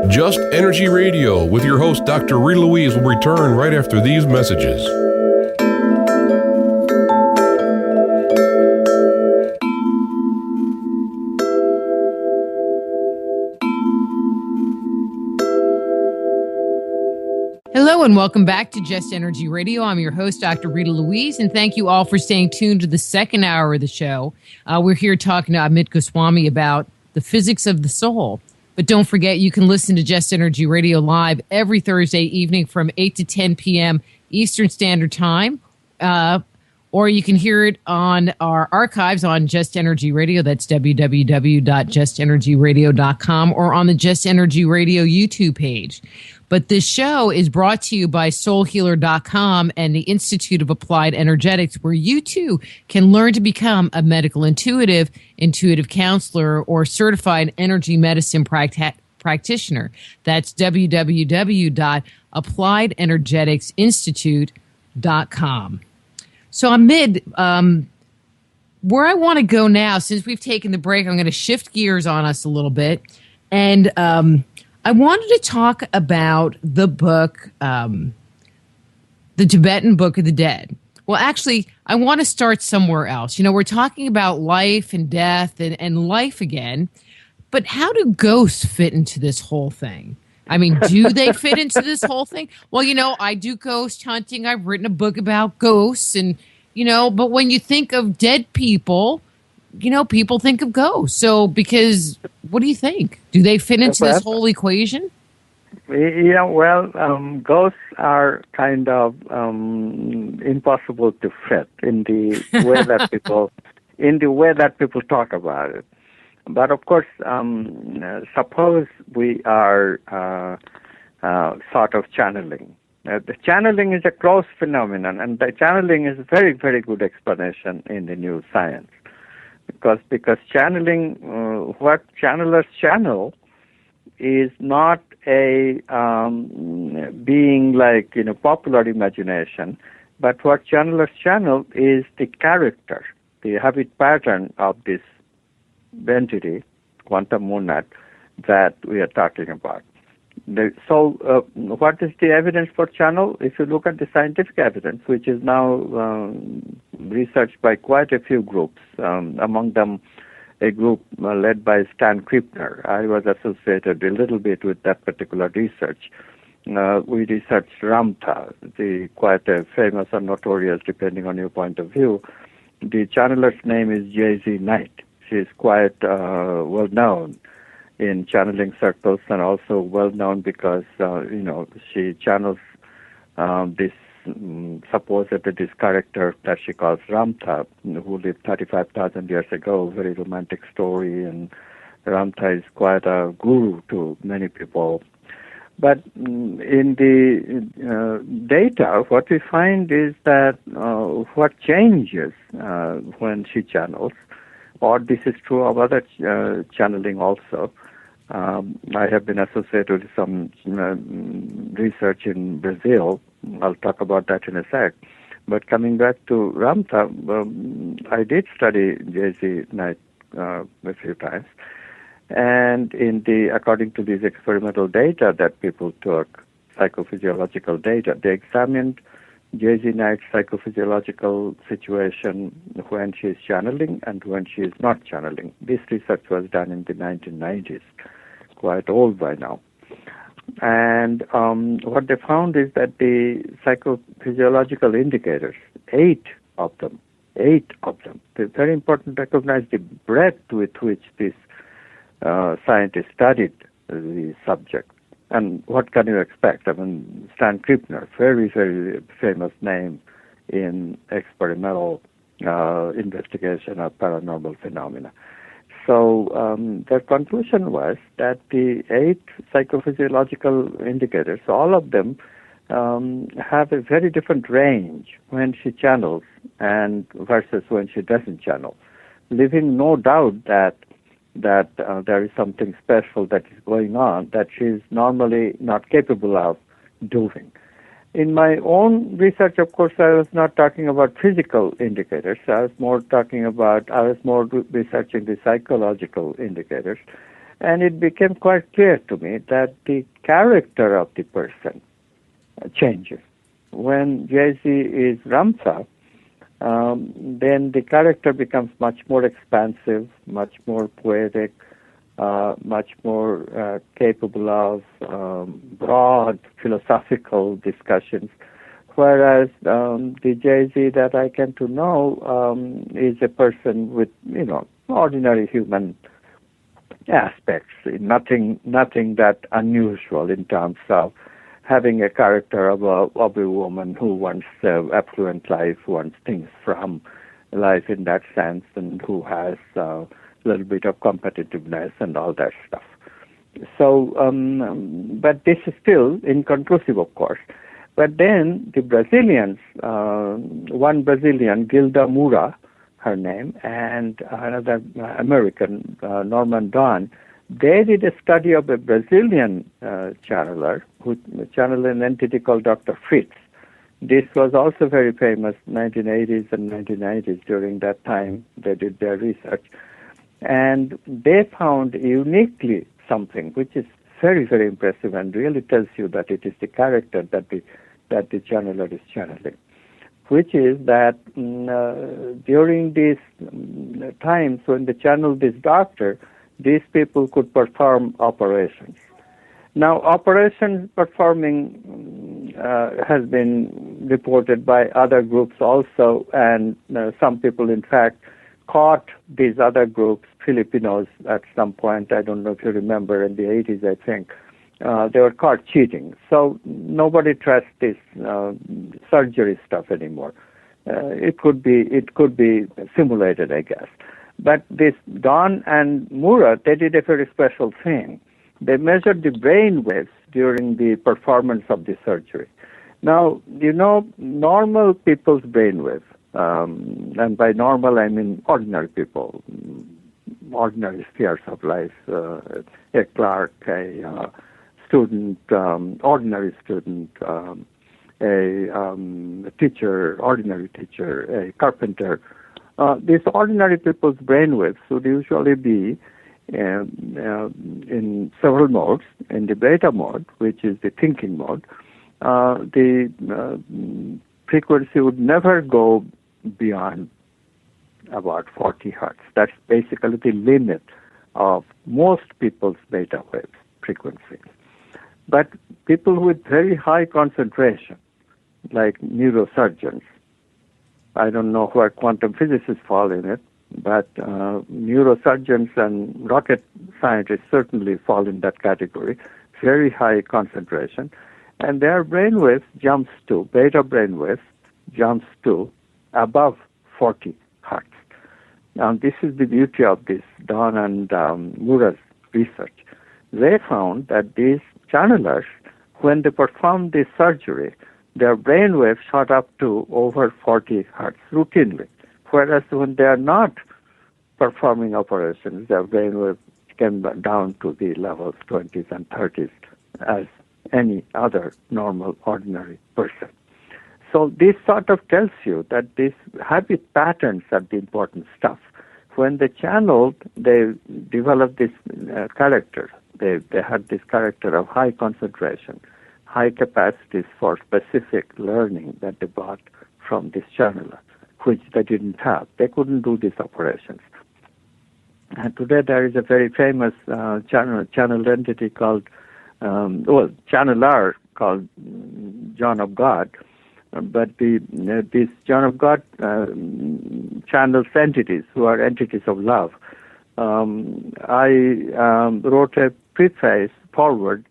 A: Just Energy Radio with your host, Dr. Rita Louise, will return right after these messages.
B: Hello and welcome back to Just Energy Radio. I'm your host, Dr. Rita Louise, and thank you all for staying tuned to the second hour of the show. We're here talking to Amit Goswami about the physics of the soul. But don't forget, you can listen to Just Energy Radio live every Thursday evening from 8 to 10 p.m. Eastern Standard Time. Or you can hear it on our archives on Just Energy Radio. That's www.justenergyradio.com or on the Just Energy Radio YouTube page. But this show is brought to you by soulhealer.com and the Institute of Applied Energetics, where you too can learn to become a medical intuitive counselor, or certified energy medicine practitioner. That's www.appliedenergeticsinstitute.com. So Amit, where I want to go now, since we've taken the break, I'm going to shift gears on us a little bit. And I wanted to talk about the book, The Tibetan Book of the Dead. Well, actually, I want to start somewhere else. You know, we're talking about life and death and life again, but how do ghosts fit into this whole thing? I mean, do they fit into this whole thing? Well, you know, I do ghost hunting. I've written a book about ghosts and, you know, but when you think of dead people, you know, people think of ghosts. So, because, what do you think? Do they fit into this whole equation?
C: Yeah, well, ghosts are kind of impossible to fit in the way that people talk about it. But of course, suppose we are sort of channeling. The channeling is a close phenomenon, and the channeling is a very, very good explanation in the new science. Because channeling, what channelers channel is not a being like, you know, popular imagination, but what channelers channel is the character, the habit pattern of this entity, quantum monad, that we are talking about. So what is the evidence for channel? If you look at the scientific evidence, which is now researched by quite a few groups, among them a group led by Stan Krippner. I was associated a little bit with that particular research. We researched Ramtha, the quite a famous or notorious, depending on your point of view. The channeler's name is J.Z. Knight. She is quite well known in channeling circles, and also well known because she channels this this character that she calls Ramtha, who lived 35,000 years ago. Very romantic story, and Ramtha is quite a guru to many people. But in the data, what we find is that what changes when she channels, or this is true of other channeling also. I have been associated with some research in Brazil. I'll talk about that in a sec. But coming back to Ramtha, I did study J.Z. Knight a few times. And according to these experimental data that people took, psychophysiological data, they examined J.Z. Knight's psychophysiological situation when she is channeling and when she is not channeling. This research was done in the 1990s, quite old by now. And what they found is that the psychophysiological indicators, 8 of them, 8 of them. It's very important to recognize the breadth with which this scientist studied the subject. And what can you expect? I mean, Stan Krippner, very, very famous name in experimental investigation of paranormal phenomena. So their conclusion was that the 8 psychophysiological indicators, all of them have a very different range when she channels and versus when she doesn't channel, leaving no doubt that there is something special that is going on that she is normally not capable of doing. In my own research, of course, I was not talking about physical indicators. I was more researching the psychological indicators. And it became quite clear to me that the character of the person changes. When Jay-Z is Ramtha, then the character becomes much more expansive, much more poetic, much more capable of broad philosophical discussions, whereas the Jay-Z that I came to know is a person with, ordinary human aspects, nothing that unusual in terms of having a character of a woman who wants affluent life, who wants things from life in that sense, and who has a little bit of competitiveness and all that stuff. So, but this is still inconclusive, of course. But then the Brazilians, one Brazilian, Gilda Moura, her name, and another American, Norman Don, they did a study of a Brazilian channeler who channeled an entity called Dr. Fritz. This was also very famous in 1980s and 1990s. During that time, they did their research. And they found uniquely something which is very, very impressive and really tells you that it is the character that the channeler is channeling, which is that during these times when they channeled this doctor, these people could perform operations. Now, operations performing has been reported by other groups also, and some people, in fact, caught these other groups, Filipinos, at some point. I don't know if you remember, in the 80s, I think. They were caught cheating. So nobody trusts this surgery stuff anymore. It could be simulated, I guess. But this Don and Moura, they did a very special thing. They measured the brain waves during the performance of the surgery. Now, normal people's brain waves, and by normal I mean ordinary people, ordinary spheres of life, a clerk, a student, ordinary student, a teacher, ordinary teacher, a carpenter. These ordinary people's brainwaves would usually be in several modes. In the beta mode, which is the thinking mode, the frequency would never go beyond about 40 hertz. That's basically the limit of most people's beta wave frequency. But people with very high concentration, like neurosurgeons, I don't know where quantum physicists fall in it, but neurosurgeons and rocket scientists certainly fall in that category, very high concentration, and their brainwaves jumps to, beta brainwaves jumps to above 40 hertz. Now, this is the beauty of this Don and Moura's research. They found that these channelers, when they performed this surgery, their brainwaves shot up to over 40 hertz routinely, whereas when they are not performing operations, their brainwaves came down to the levels 20s and 30s as any other normal, ordinary person. So this sort of tells you that these habit patterns are the important stuff. When they channeled, they developed this character. They had this character of high concentration, high capacities for specific learning that they brought from this channeler, which they didn't have. They couldn't do these operations. And today there is a very famous channel entity called, channeler called John of God. But this John of God channels entities who are entities of love. I wrote a preface forward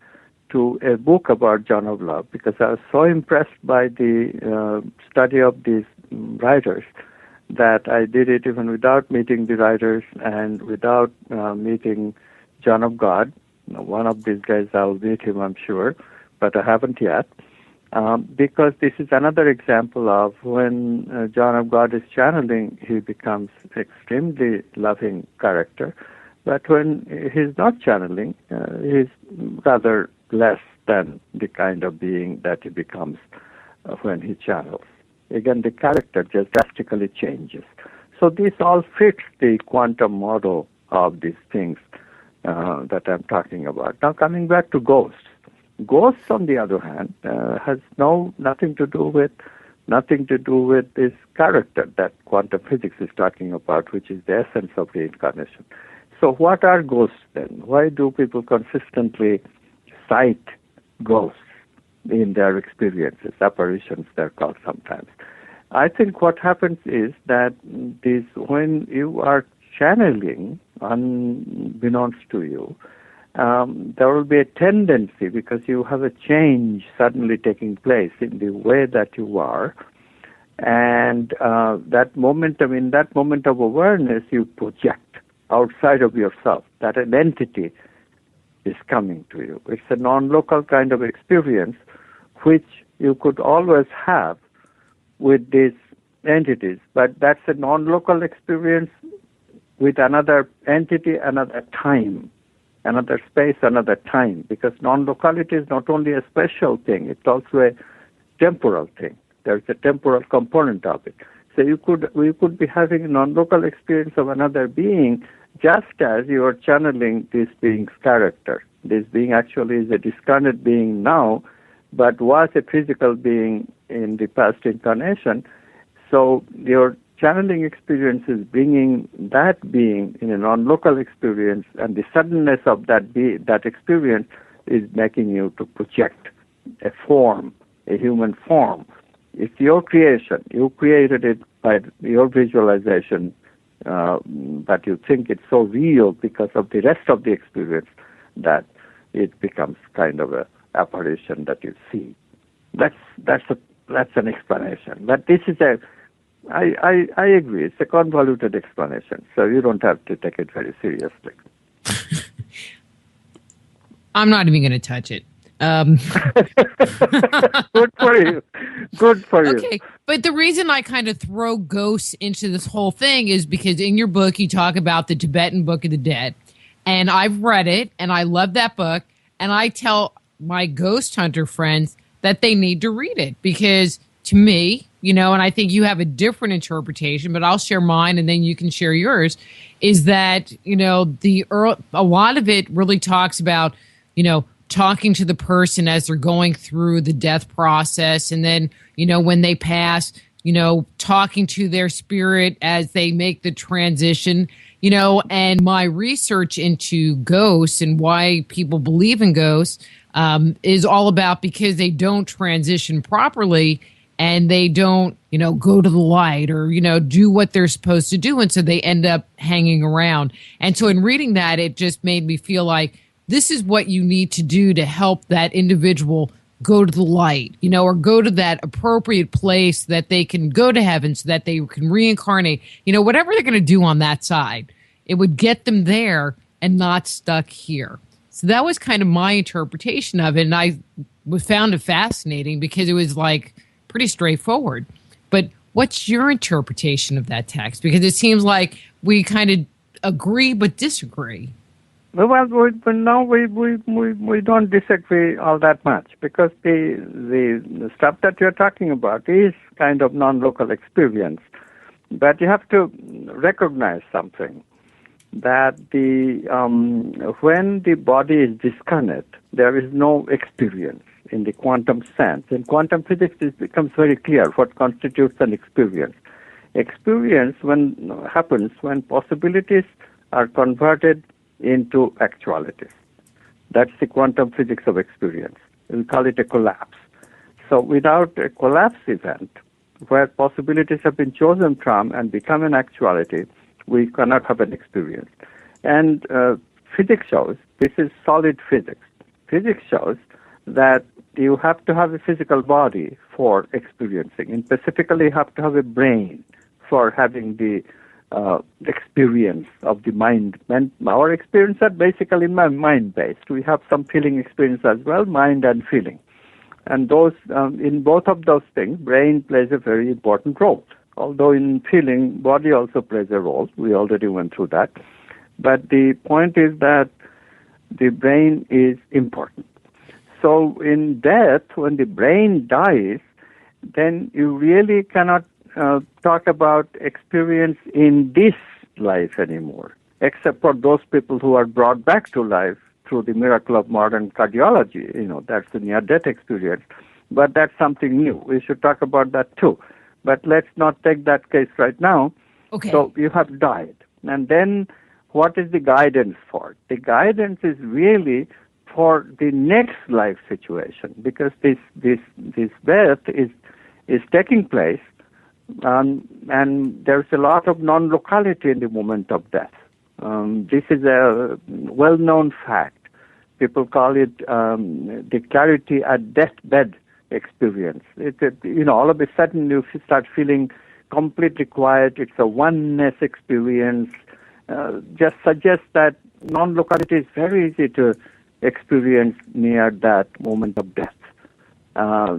C: to a book about John of Love because I was so impressed by the study of these writers that I did it even without meeting the writers and without meeting John of God. One of these days I'll meet him, I'm sure, but I haven't yet. Because this is another example of when John of God is channeling, he becomes extremely loving character. But when he's not channeling, he's rather less than the kind of being that he becomes when he channels. Again, the character just drastically changes. So this all fits the quantum model of these things that I'm talking about. Now coming back to ghosts. Ghosts, on the other hand, has nothing to do with this character that quantum physics is talking about, which is the essence of reincarnation. So what are ghosts then? Why do people consistently cite ghosts in their experiences, apparitions they're called sometimes? I think what happens is that when you are channeling, unbeknownst to you, there will be a tendency, because you have a change suddenly taking place in the way that you are, and in that moment of awareness, you project outside of yourself that an entity is coming to you. It's a non-local kind of experience which you could always have with these entities, but that's a non-local experience with another entity, another time, another space, another time, because non-locality is not only a spatial thing, it's also a temporal thing. There's a temporal component of it. So we could be having a non-local experience of another being just as you are channeling this being's character. This being actually is a discarnate being now, but was a physical being in the past incarnation. So your channeling experience is bringing that being in a non-local experience, and the suddenness of that experience is making you to project a form, a human form. It's your creation. You created it by your visualization, but you think it's so real because of the rest of the experience that it becomes kind of a apparition that you see. That's an explanation. But this is I agree. It's a convoluted explanation, so you don't have to take it very seriously.
B: I'm not even going to touch it.
C: Good for you. Good for you.
B: Okay, but the reason I kind of throw ghosts into this whole thing is because in your book you talk about the Tibetan Book of the Dead, and I've read it, and I love that book, and I tell my ghost hunter friends that they need to read it because to me, and I think you have a different interpretation, but I'll share mine and then you can share yours, is that, a lot of it really talks about, talking to the person as they're going through the death process. And then, when they pass, talking to their spirit as they make the transition, and my research into ghosts and why people believe in ghosts is all about because they don't transition properly and they don't, go to the light or, do what they're supposed to do. And so they end up hanging around. And so in reading that, it just made me feel like this is what you need to do to help that individual go to the light, or go to that appropriate place that they can go to heaven so that they can reincarnate, whatever they're going to do on that side, it would get them there and not stuck here. So that was kind of my interpretation of it. And I found it fascinating because it was like pretty straightforward. But what's your interpretation of that text? Because it seems like we kind of agree but disagree.
C: Well, we don't disagree all that much because the stuff that you're talking about is kind of non-local experience. But you have to recognize something, that when the body is discarnate, there is no experience in the quantum sense. In quantum physics, it becomes very clear what constitutes an experience. Experience happens when possibilities are converted into actualities. That's the quantum physics of experience. We call it a collapse. So without a collapse event, where possibilities have been chosen from and become an actuality, we cannot have an experience. And physics shows, this is solid physics. Physics shows that you have to have a physical body for experiencing, and specifically you have to have a brain for having the experience of the mind. And our experience are basically mind-based. We have some feeling experience as well, mind and feeling. And those, in both of those things, brain plays a very important role. Although in feeling, body also plays a role. We already went through that. But the point is that the brain is important. So in death, when the brain dies, then you really cannot talk about experience in this life anymore, except for those people who are brought back to life through the miracle of modern cardiology. That's the near-death experience. But that's something new. We should talk about that too. But let's not take that case right now.
B: Okay.
C: So you have died. And then what is the guidance for? The guidance is really for the next life situation, because this death is taking place, and there's a lot of non-locality in the moment of death. This is a well-known fact. People call it the clarity at deathbed experience. All of a sudden you start feeling completely quiet. It's a oneness experience. Just suggests that non-locality is very easy to experience near that moment of death.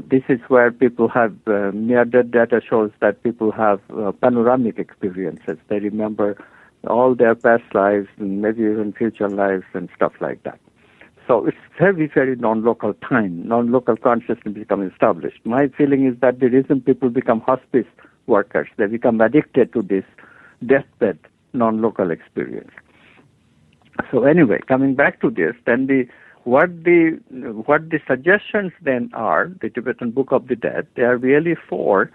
C: This is where people have, near-death data shows that people have panoramic experiences. They remember all their past lives and maybe even future lives and stuff like that. So it's very, very non-local time, non-local consciousness becomes established. My feeling is that the reason people become hospice workers, they become addicted to this deathbed non-local experience. So anyway, coming back to this, then what the suggestions then are, the Tibetan Book of the Dead, they are really for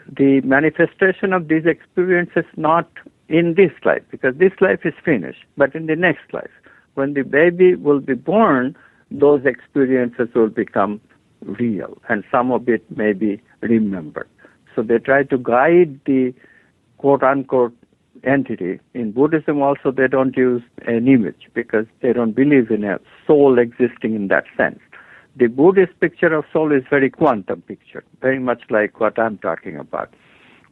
C: the manifestation of these experiences not in this life, because this life is finished, but in the next life. When the baby will be born, those experiences will become real, and some of it may be remembered. So they try to guide the quote-unquote entity. In Buddhism also they don't use an image because they don't believe in a soul existing in that sense. The Buddhist picture of soul is very quantum picture, very much like what I'm talking about.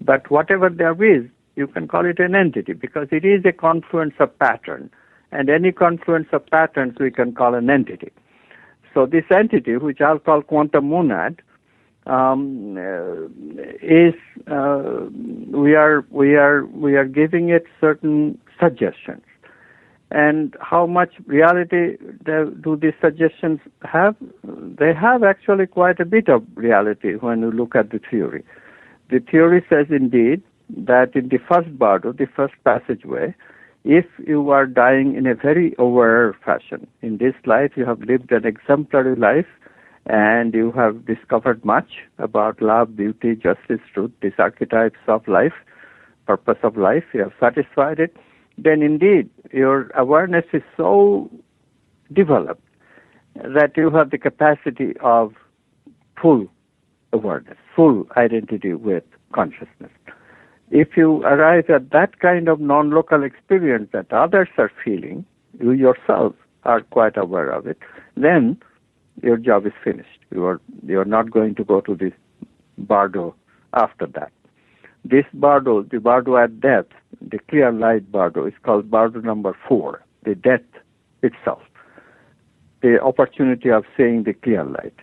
C: But whatever there is, you can call it an entity because it is a confluence of pattern. And any confluence of patterns we can call an entity. So this entity, which I'll call quantum monad, is we are giving it certain suggestions. And how much reality do these suggestions have? They have actually quite a bit of reality when you look at the theory. The theory says indeed that in the first bardo, the first passageway, if you are dying in a very aware fashion, in this life you have lived an exemplary life and you have discovered much about love, beauty, justice, truth, these archetypes of life, purpose of life, you have satisfied it, then indeed your awareness is so developed that you have the capacity of full awareness, full identity with consciousness. If you arrive at that kind of non-local experience that others are feeling, you yourself are quite aware of it, then your job is finished. You are not going to go to this bardo after that. This bardo, the bardo at death, the clear light bardo, is called bardo number 4, the death itself, the opportunity of seeing the clear light.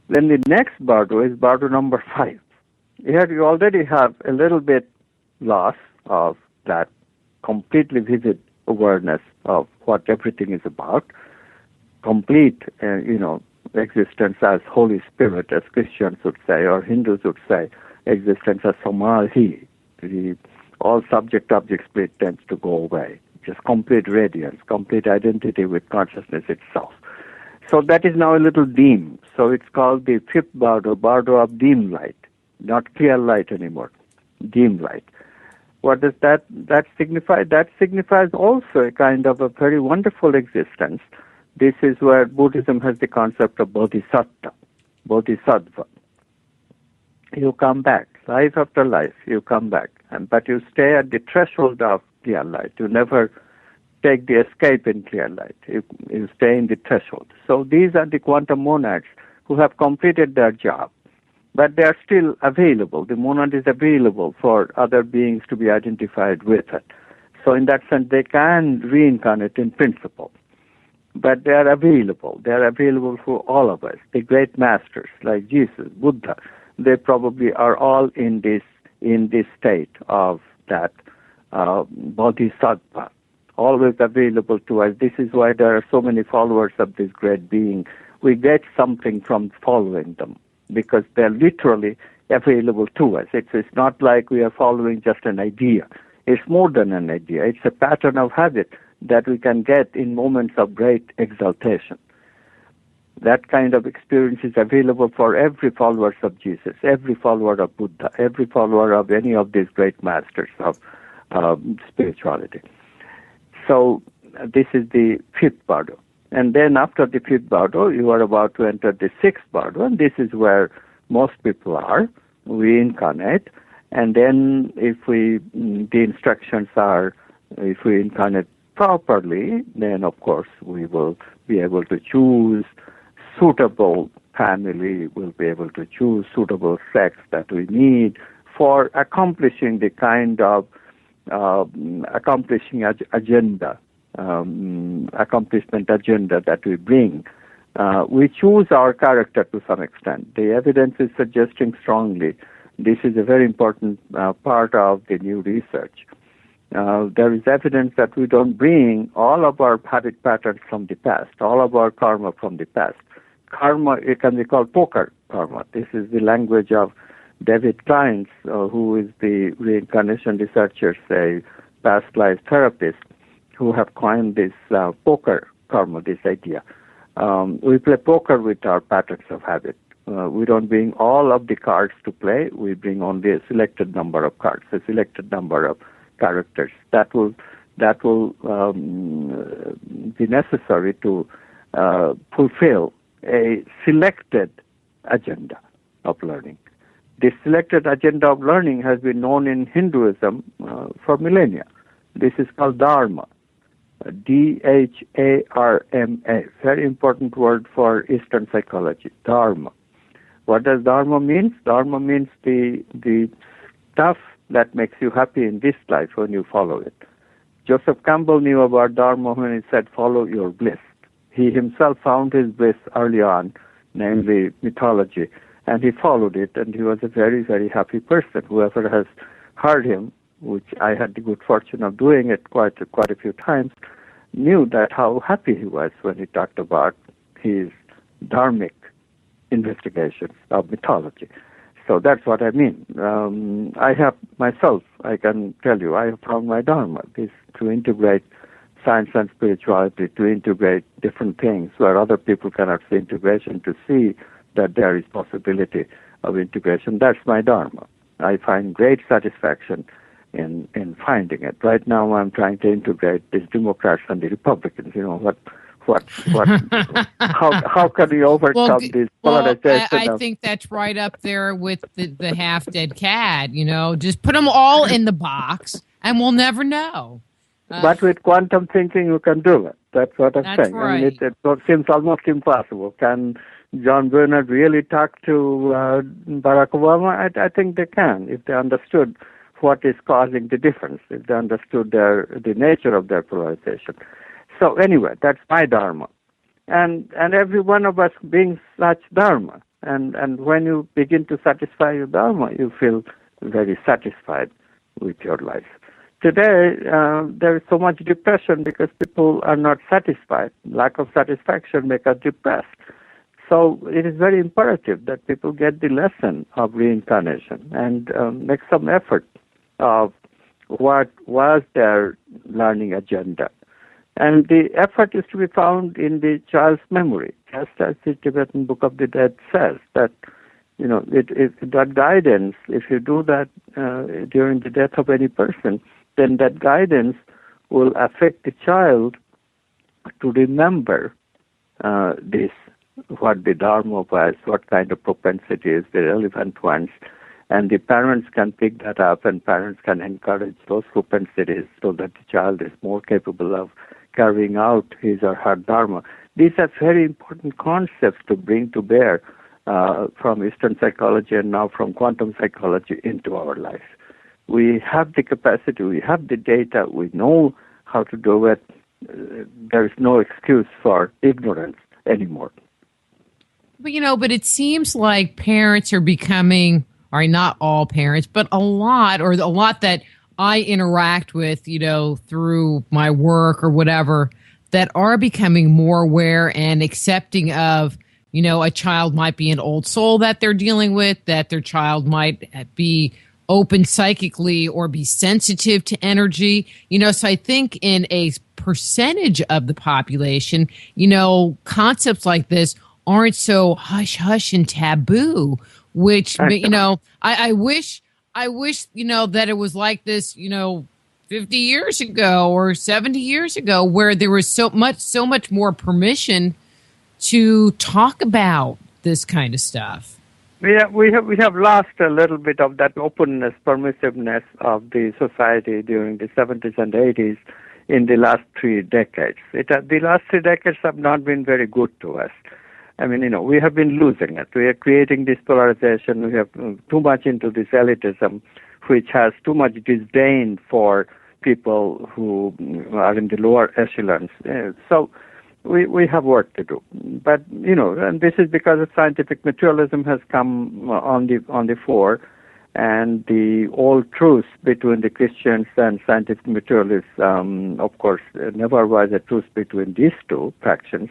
C: Then the next bardo is bardo number 5. Here you already have a little bit loss of that completely vivid awareness of what everything is about, complete, existence as Holy Spirit, as Christians would say, or Hindus would say, existence as Samadhi. All subject-object split tends to go away. Just complete radiance, complete identity with consciousness itself. So that is now a little dim. So it's called the 5th bardo of dim light, not clear light anymore, dim light. What does that signify? That signifies also a kind of a very wonderful existence. This is where Buddhism has the concept of bodhisattva. you come back. Life after life, you come back. But you stay at the threshold of clear light. You never take the escape in clear light. You stay in the threshold. So these are the quantum monads who have completed their job. But they are still available. The monad is available for other beings to be identified with it. So in that sense, they can reincarnate in principle. But they are available. They are available for all of us. The great masters like Jesus, Buddha, they probably are all in this state of that bodhisattva, always available to us. This is why there are so many followers of this great being. We get something from following them because they're literally available to us. It's not like we are following just an idea. It's more than an idea. It's a pattern of habit that we can get in moments of great exaltation. That kind of experience is available for every follower of Jesus, every follower of Buddha, every follower of any of these great masters of spirituality. So this is the fifth bardo. And then after the fifth bardo, you are about to enter the sixth bardo, and this is where most people are. We incarnate, and then the instructions are, if we incarnate properly, then of course we will be able to choose suitable family, we'll be able to choose suitable sex that we need for accomplishing the kind of accomplishment agenda that we bring. We choose our character to some extent. The evidence is suggesting strongly this is a very important part of the new research. There is evidence that we don't bring all of our habit patterns from the past, all of our karma from the past. Karma, it can be called poker karma. This is the language of David Kleins, who is the reincarnation researcher, say, past life therapist, who have coined this poker karma, this idea. We play poker with our patterns of habit. We don't bring all of the cards to play. We bring only a selected number of cards, a selected number of characters. That will be necessary to fulfill a selected agenda of learning. This selected agenda of learning has been known in Hinduism for millennia. This is called Dharma, D-H-A-R-M-A, very important word for Eastern psychology, Dharma. What does Dharma mean? Dharma means the stuff that makes you happy in this life when you follow it. Joseph Campbell knew about Dharma when he said, follow your bliss. He himself found his bliss early on, namely mythology, and he followed it, and he was a very, very happy person. Whoever has heard him, which I had the good fortune of doing it quite a few times, knew that how happy he was when he talked about his dharmic investigations of mythology. So that's what I mean. I have myself, I can tell you, I have found my dharma, this to integrate science and spirituality, to integrate different things where other people cannot see integration, to see that there is possibility of integration. That's my dharma. I find great satisfaction in finding it. Right now I'm trying to integrate these Democrats and the Republicans. You know, how can we overcome this polarization?
B: I think that's right up there with the half-dead cat, you know. Just put them all in the box and we'll never know.
C: But with quantum thinking, you can do it. That's what I'm saying.
B: Right.
C: I mean, it seems almost impossible. Can John Bernard really talk to Barack Obama? I think they can, if they understood what is causing the difference, if they understood the nature of their polarization. So anyway, that's my dharma. And every one of us being such dharma. And when you begin to satisfy your dharma, you feel very satisfied with your life. Today, there is so much depression because people are not satisfied. Lack of satisfaction makes us depressed. So it is very imperative that people get the lesson of reincarnation and make some effort of what was their learning agenda. And the effort is to be found in the child's memory, just as the Tibetan Book of the Dead says, that, you know, that guidance, if you do that during the death of any person, then that guidance will affect the child to remember this, what the Dharma was, what kind of propensities, the relevant ones, And the parents can pick that up, and parents can encourage those propensities so that the child is more capable of carrying out his or her dharma. These are very important concepts to bring to bear from Eastern psychology and now from quantum psychology into our life. We have the capacity, we have the data, we know how to do it. There is no excuse for ignorance anymore.
B: But, but it seems like parents are becoming, or not all parents, but a lot that I interact with, through my work or whatever, that are becoming more aware and accepting of, a child might be an old soul that they're dealing with, that their child might be open psychically or be sensitive to energy. So I think in a percentage of the population, concepts like this aren't so hush-hush and taboo, which, I wish, that it was like this, 50 years ago or 70 years ago, where there was so much more permission to talk about this kind of stuff.
C: We have lost a little bit of that openness, permissiveness of the society during the 70s and 80s in the last 3 decades. The last 3 decades have not been very good to us. I mean, we have been losing it. We are creating this polarization. We have too much into this elitism, which has too much disdain for people who are in the lower echelons. So we have work to do. But, and this is because of scientific materialism has come on the fore, and the old truce between the Christians and scientific materialists, of course, never was a truce between these two factions.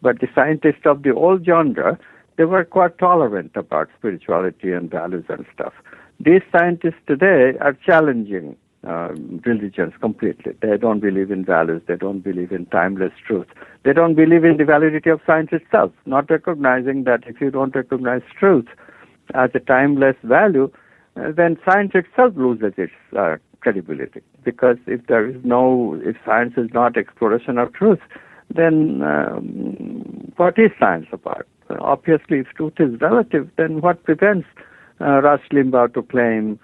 C: But the scientists of the old genre, they were quite tolerant about spirituality and values and stuff. These scientists today are challenging religions completely. They don't believe in values. They don't believe in timeless truth. They don't believe in the validity of science itself, not recognizing that if you don't recognize truth as a timeless value, then science itself loses its credibility. Because if science is not exploration of truth, then what is science about? Obviously, if truth is relative, then what prevents Rush Limbaugh to claim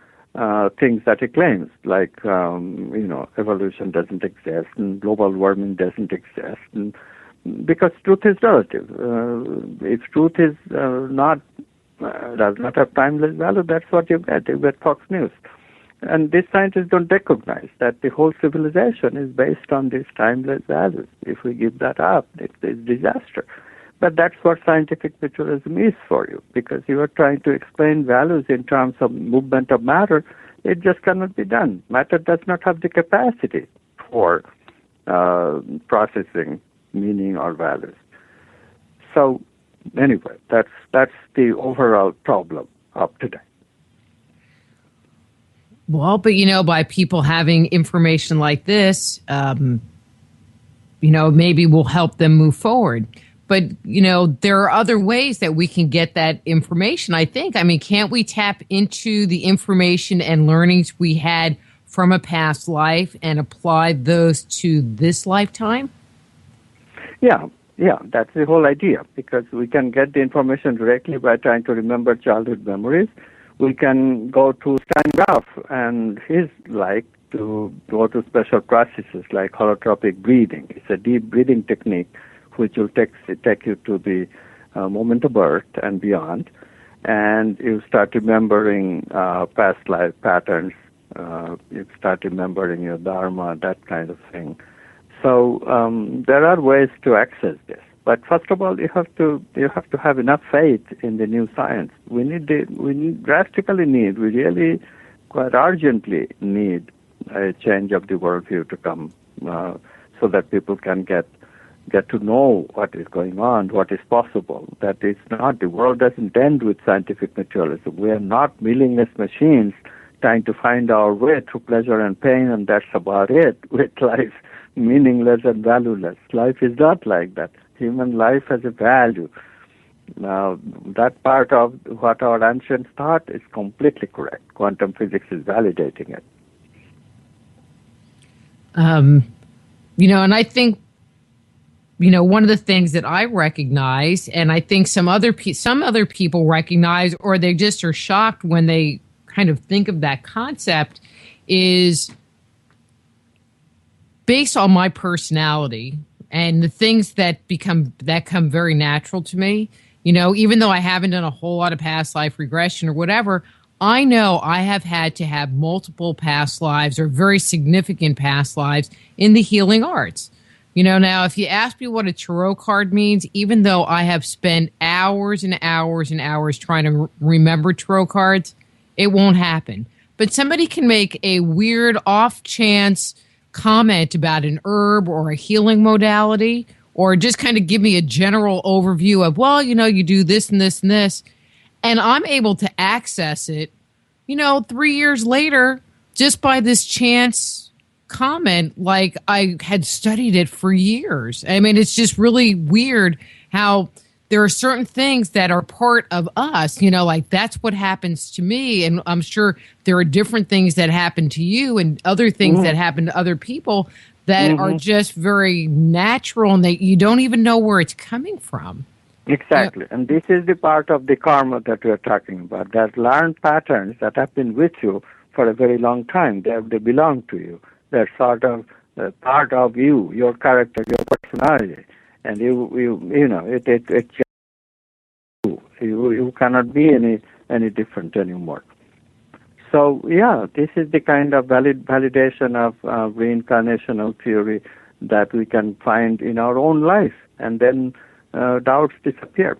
C: things that he claims, like, evolution doesn't exist and global warming doesn't exist, and because truth is relative. If truth is does not have timeless value, that's what you get. You get Fox News. And these scientists don't recognize that the whole civilization is based on these timeless values. If we give that up, it's disaster. But that's what scientific materialism is for you, because you are trying to explain values in terms of movement of matter. It just cannot be done. Matter does not have the capacity for processing meaning or values. So anyway, that's the overall problem of today.
B: Well, but by people having information like this, maybe will help them move forward. But, there are other ways that we can get that information, I think. I mean, can't we tap into the information and learnings we had from a past life and apply those to this lifetime? Yeah, that's the whole idea, because we can get the information directly by trying to remember childhood memories. We can go to Stan Grof and his to go to special processes like holotropic breathing. It's a deep breathing technique which will take you to the moment of birth and beyond, and you start remembering past life patterns. You start remembering your dharma, that kind of thing. So there are ways to access this. But first of all, you have to have enough faith in the new science. We really quite urgently need a change of the worldview to come, so that people can get to know what is going on, what is possible. That it's not, the world doesn't end with scientific materialism. We are not meaningless machines trying to find our way through pleasure and pain, and that's about it, with life meaningless and valueless. Life is not like that. Human life has a value. Now, that part of what our ancients thought is completely correct. Quantum physics is validating it. And I think, one of the things that I recognize, and I think some other people recognize, or they just are shocked when they kind of think of that concept is based on my personality and the things that come very natural to me. You know, even though I haven't done a whole lot of past life regression or whatever, I know I have had to have multiple past lives or very significant past lives in the healing arts. You know, now, if you ask me what a tarot card means, even though I have spent hours and hours and hours trying to remember tarot cards, it won't happen. But somebody can make a weird off-chance comment about an herb or a healing modality, or just kind of give me a general overview of, well, you know, you do this and this and this, and I'm able to access it, you know, 3 years later, just by this chance comment, like I had studied it for years. I mean, it's just really weird how there are certain things that are part of us, you know, like that's what happens to me. And I'm sure there are different things that happen to you and other things that happen to other people that are just very natural and that you don't even know where it's coming from.
C: Exactly. And this is the part of the karma that we are talking about. That learned patterns that have been with you for a very long time. They belong to you. They're sort of part of you, your character, your personality. And you know, it just you cannot be any different anymore. So, yeah, this is the kind of validation of reincarnational theory that we can find in our own life. And then doubts disappear.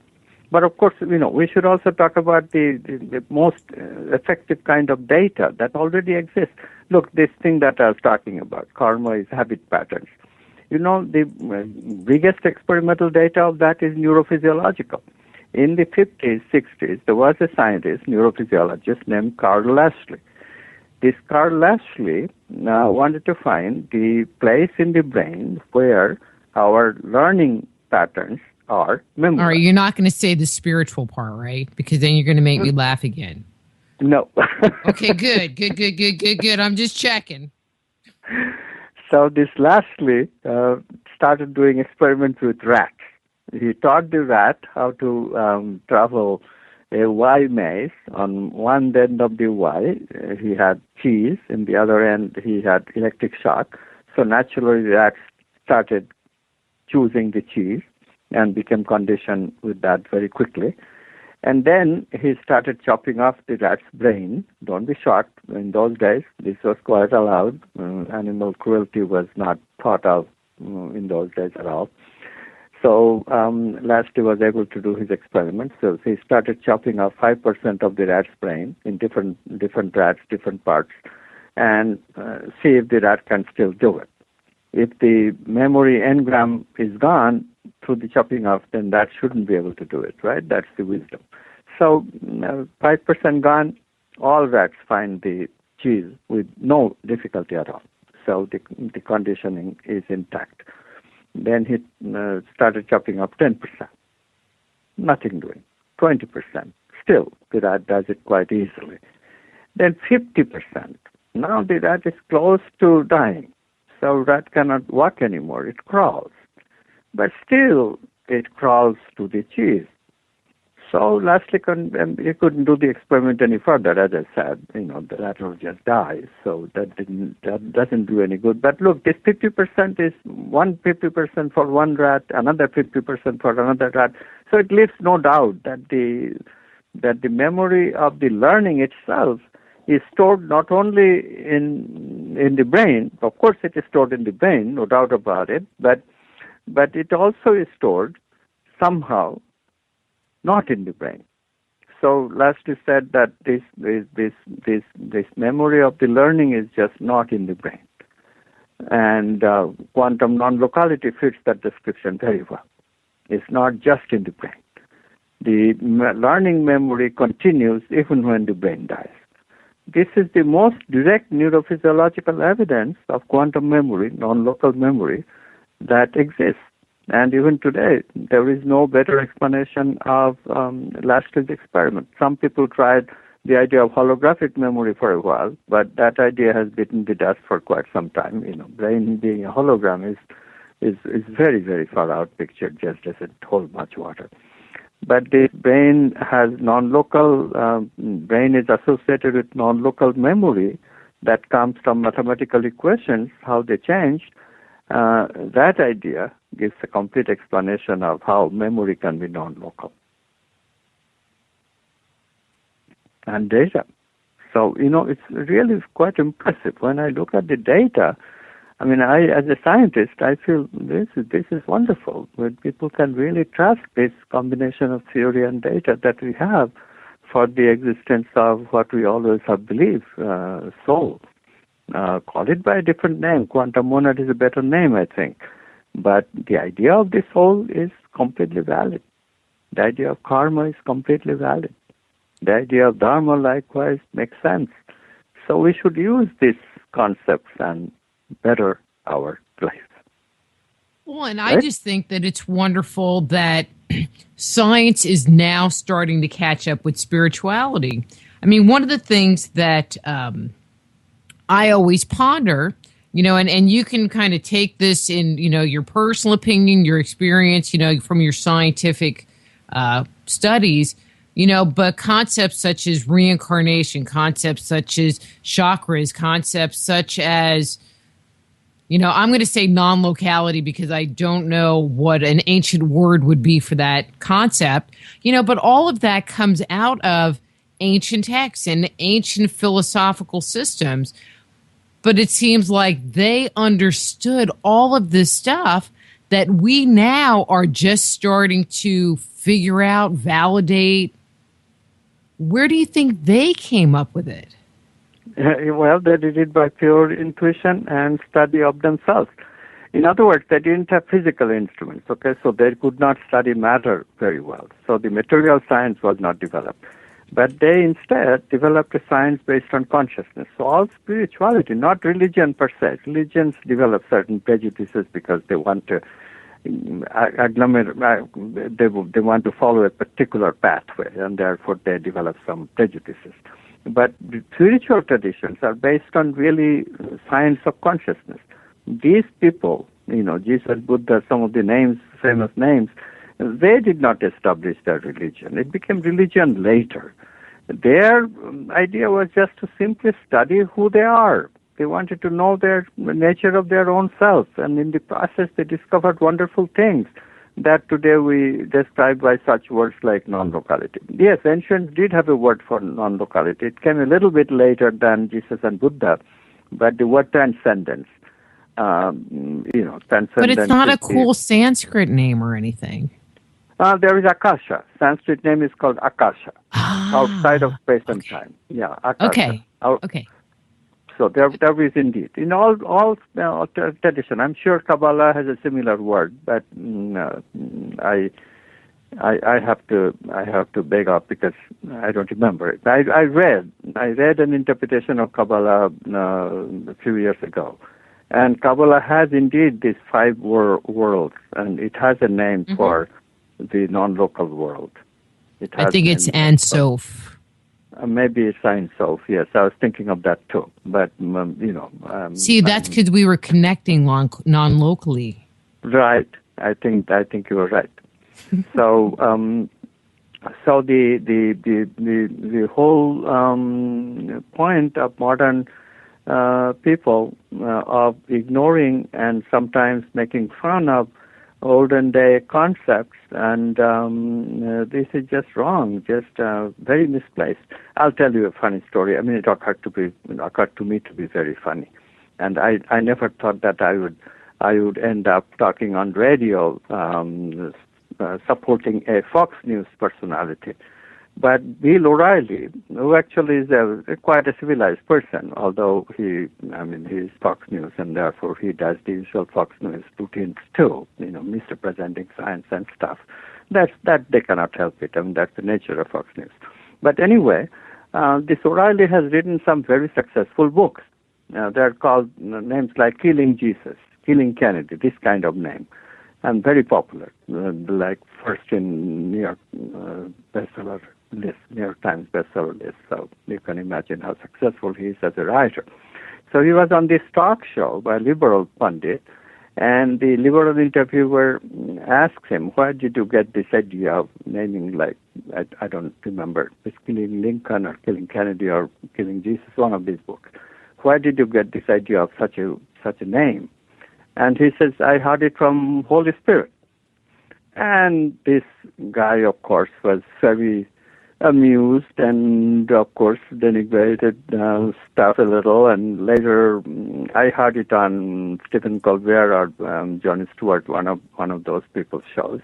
C: But of course, you know, we should also talk about the most effective kind of data that already exists. Look, this thing that I was talking about, karma is habit patterns. You know, the biggest experimental data of that is neurophysiological. In the 50s, 60s, there was a scientist, neurophysiologist named Carl Lashley. This Carl Lashley wanted to find the place in the brain where our learning patterns are memorized.
B: All right, you're not going to say the spiritual part, right? Because then you're going to make me laugh again.
C: No.
B: Okay, good. I'm just checking.
C: So this Lashley started doing experiments with rats. He taught the rat how to travel a Y maze. On one end of the Y, he had cheese. In the other end, he had electric shock. So naturally, the rat started choosing the cheese and became conditioned with that very quickly. And then he started chopping off the rat's brain. Don't be shocked. In those days, this was quite allowed. Animal cruelty was not thought of in those days at all. So Lashley was able to do his experiments. So he started chopping off 5% of the rat's brain in different rats, different parts, and see if the rat can still do it. If the memory engram is gone through the chopping off, then that shouldn't be able to do it, right? That's the wisdom. So 5% gone, all rats find the cheese with no difficulty at all. So the conditioning is intact. Then he started chopping off 10%. Nothing doing. 20%. Still, the rat does it quite easily. Then 50%. Now the rat is close to dying. So rat cannot walk anymore. It crawls. But still, it crawls to the cheese. So lastly, he couldn't do the experiment any further. As I said, you know, the rat will just die. So that doesn't do any good. But look, this 50% is 50% for one rat, another 50% for another rat. So it leaves no doubt that the memory of the learning itself is stored not only in the brain. Of course, it is stored in the brain, no doubt about it. But it also is stored somehow not in the brain. So Lashley said that this memory of the learning is just not in the brain. And quantum non-locality fits that description very well. It's not just in the brain. The learning memory continues even when the brain dies. This is the most direct neurophysiological evidence of quantum memory, non-local memory, that exists. And even today, there is no better explanation of Lashley's experiment. Some people tried the idea of holographic memory for a while, but that idea has bitten the dust for quite some time. You know, brain being a hologram is very, very far out picture, just doesn't hold much water. But the brain has non-local, brain is associated with non-local memory that comes from mathematical equations, how they changed. That idea gives a complete explanation of how memory can be non-local. And data. So, it's really quite impressive. When I look at the data, I mean, as a scientist, I feel this is wonderful. When people can really trust this combination of theory and data that we have for the existence of what we always have believed, soul. Call it by a different name. Quantum monad is a better name, I think. But the idea of the soul is completely valid. The idea of karma is completely valid. The idea of dharma, likewise, makes sense. So we should use these concepts and better our life.
B: Well, and I just think that it's wonderful that science is now starting to catch up with spirituality. I mean, one of the things that I always ponder, and you can kind of take this in, your personal opinion, your experience, from your scientific studies, but concepts such as reincarnation, concepts such as chakras, concepts such as, I'm going to say non-locality because I don't know what an ancient word would be for that concept, but all of that comes out of ancient texts and ancient philosophical systems. But it seems like they understood all of this stuff that we now are just starting to figure out, validate. Where do you think they came up with it?
C: Well, they did it by pure intuition and study of themselves. In other words, they didn't have physical instruments, okay? So they could not study matter very well. So the material science was not developed. But they instead developed a science based on consciousness. So all spirituality, not religion per se. Religions develop certain prejudices because they want to they want to follow a particular pathway, and therefore they develop some prejudices. But the spiritual traditions are based on really science of consciousness. These people, Jesus, Buddha, some of the names, famous names, they did not establish their religion. It became religion later. Their idea was just to simply study who they are. They wanted to know the nature of their own selves, and in the process they discovered wonderful things that today we describe by such words like non-locality. Yes, ancients did have a word for non-locality. It came a little bit later than Jesus and Buddha, but the word transcendence, transcendence.
B: But it's not a cool Sanskrit name or anything.
C: There is Akasha. Sanskrit name is called Akasha, outside of space and time. Yeah, Akasha.
B: Okay.
C: So there is indeed in all tradition. I'm sure Kabbalah has a similar word, but I have to beg off because I don't remember it. I read an interpretation of Kabbalah a few years ago, and Kabbalah has indeed these 5 worlds, and it has a name for the non-local world.
B: I think it's Ein Sof.
C: Maybe it's Ein Sof. Yes, I was thinking of that too. But
B: see, that's because we were connecting non-locally.
C: Right. I think you were right. So, so the whole point of modern people of ignoring and sometimes making fun of olden day concepts, and this is just wrong, just very misplaced. I'll tell you a funny story. I mean, it occurred to me to be very funny, and I never thought that I would end up talking on radio, supporting a Fox News personality. But Bill O'Reilly, who actually is quite a civilized person, although he's Fox News, and therefore he does the usual Fox News routines too, misrepresenting science and stuff. That they cannot help it. I mean, that's the nature of Fox News. But anyway, this O'Reilly has written some very successful books. They're called names like Killing Jesus, Killing Kennedy, this kind of name, and very popular, like first in New York bestseller list, New York Times bestseller list. So you can imagine how successful he is as a writer. So he was on this talk show by a liberal pundit, And the liberal interviewer asked him, where did you get this idea of naming, like, I don't remember, it's killing Lincoln or killing Kennedy or killing Jesus, one of these books. Where did you get this idea of such a name? And he says, I heard it from Holy Spirit. And this guy, of course, was very amused and, of course, denigrated stuff a little. And later, I heard it on Stephen Colbert or Jon Stewart, one of those people's shows.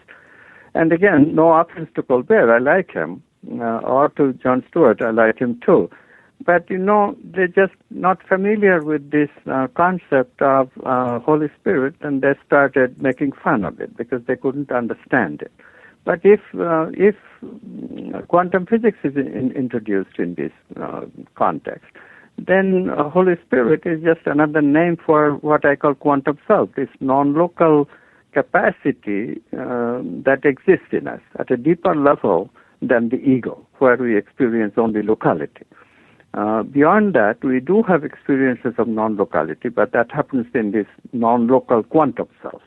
C: And again, no offense to Colbert, I like him, or to Jon Stewart, I like him too. But, they're just not familiar with this concept of Holy Spirit, and they started making fun of it because they couldn't understand it. But if quantum physics is introduced in this context, then Holy Spirit is just another name for what I call quantum self, this non-local capacity that exists in us at a deeper level than the ego, where we experience only locality. Beyond that, we do have experiences of non-locality, but that happens in this non-local quantum self.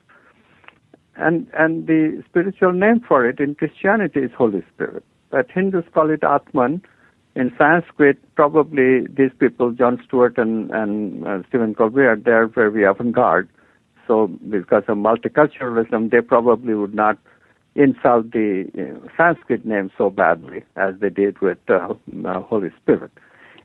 C: And the spiritual name for it in Christianity is Holy Spirit. But Hindus call it Atman. In Sanskrit, probably these people, Jon Stewart and Stephen Colbert, they're very avant-garde. So because of multiculturalism, they probably would not insult the Sanskrit name so badly as they did with Holy Spirit.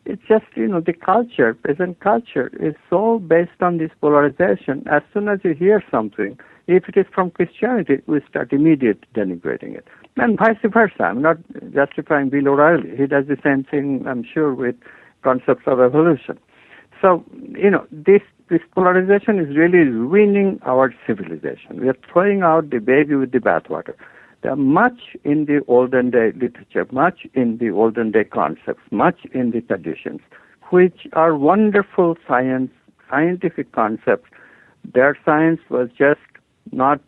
C: It's just, the culture, present culture, is so based on this polarization. As soon as you hear something, if it is from Christianity, we start immediately denigrating it. And vice versa. I'm not justifying Bill O'Reilly. He does the same thing, I'm sure, with concepts of evolution. So, this polarization is really ruining our civilization. We are throwing out the baby with the bathwater. There are much in the olden day literature, much in the olden day concepts, much in the traditions, which are wonderful scientific concepts. Their science was just not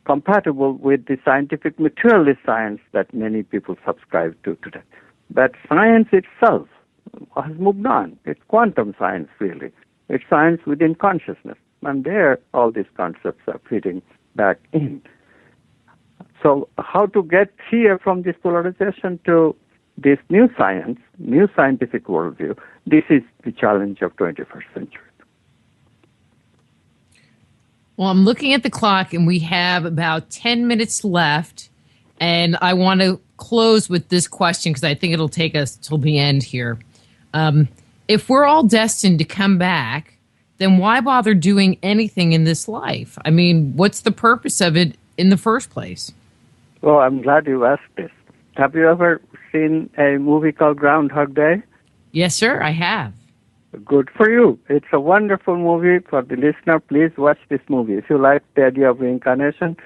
C: compatible with the scientific materialist science that many people subscribe to today. But science itself has moved on. It's quantum science, really. It's science within consciousness. And there, all these concepts are fitting back in. So how to get here from this polarization to this new science, new scientific worldview, this is the challenge of 21st century.
B: Well, I'm looking at the clock, and we have about 10 minutes left. And I want to close with this question because I think it'll take us till the end here. If we're all destined to come back, then why bother doing anything in this life? I mean, what's the purpose of it in the first place?
C: Well, I'm glad you asked this. Have you ever seen a movie called Groundhog Day?
B: Yes, sir, I have.
C: Good for you. It's a wonderful movie. For the listener, please watch this movie. If you like the idea of reincarnation,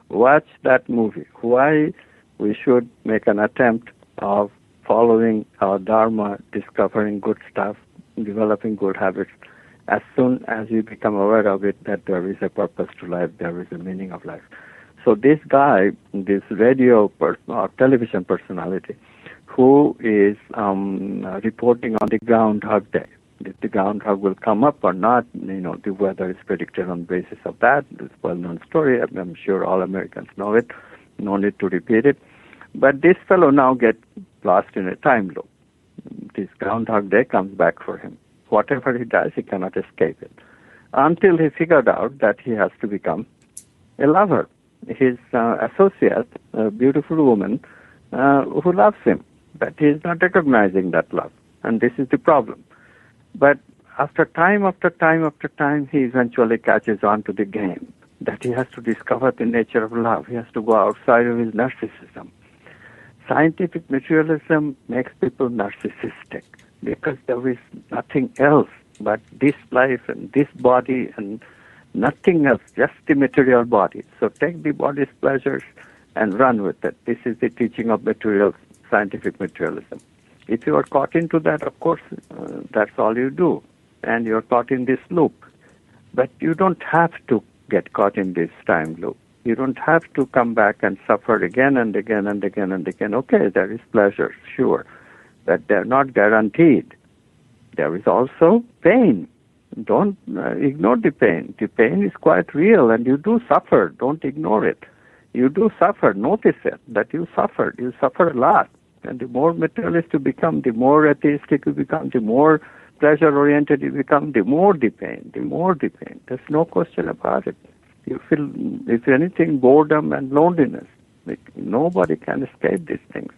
C: watch that movie. Why we should make an attempt of following our dharma, discovering good stuff, developing good habits. As soon as you become aware of it, that there is a purpose to life, there is a meaning of life. So this guy, this radio or television personality, who is reporting on the Groundhog Day. If the groundhog will come up or not, the weather is predicted on the basis of that. It's a well-known story. I'm sure all Americans know it. No need to repeat it. But this fellow now gets lost in a time loop. This Groundhog Day comes back for him. Whatever he does, he cannot escape it. Until he figured out that he has to become a lover. His associate, a beautiful woman, who loves him. But he is not recognizing that love. And this is the problem. But after time after time after time, he eventually catches on to the game, that he has to discover the nature of love. He has to go outside of his narcissism. Scientific materialism makes people narcissistic because there is nothing else but this life and this body and nothing else, just the material body. So take the body's pleasures and run with it. This is the teaching of scientific materialism. If you are caught into that, of course, that's all you do. And you're caught in this loop. But you don't have to get caught in this time loop. You don't have to come back and suffer again and again and again and again. Okay, there is pleasure, sure, but they're not guaranteed. There is also pain. Don't ignore the pain. The pain is quite real, and you do suffer. Don't ignore it. You do suffer. Notice it, that you suffer. You suffer a lot. And the more materialist you become, the more atheistic you become, the more pleasure-oriented you become, the more the pain, the more the pain. There's no question about it. You feel, if anything, boredom and loneliness. Like, nobody can escape these things.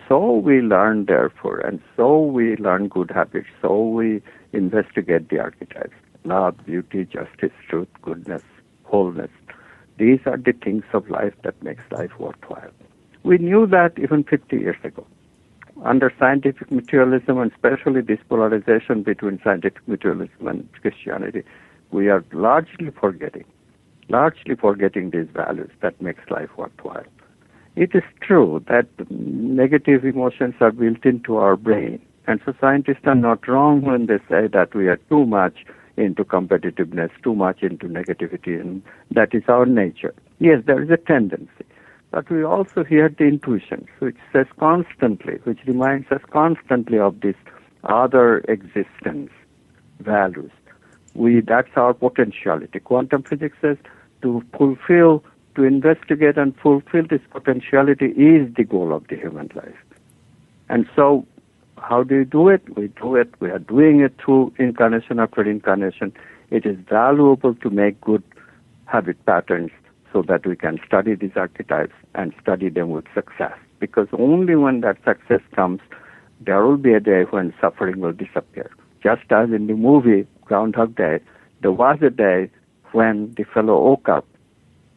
C: So we learn, therefore, and so we learn good habits, so we investigate the archetypes. Love, beauty, justice, truth, goodness, wholeness. These are the things of life that makes life worthwhile. We knew that even 50 years ago. Under scientific materialism, and especially this polarization between scientific materialism and Christianity, we are largely forgetting these values that makes life worthwhile. It is true that negative emotions are built into our brain, and so scientists are not wrong when they say that we are too much into competitiveness, too much into negativity, and that is our nature. Yes, there is a tendency, but we also hear the intuition, which says constantly, which reminds us constantly of this other existence values. That's our potentiality. Quantum physics says to investigate and fulfill this potentiality is the goal of the human life. And so, how do you do it? We are doing it through incarnation after incarnation. It is valuable to make good habit patterns so that we can study these archetypes and study them with success. Because only when that success comes, there will be a day when suffering will disappear. Just as in the movie Groundhog Day, there was a day when the fellow woke up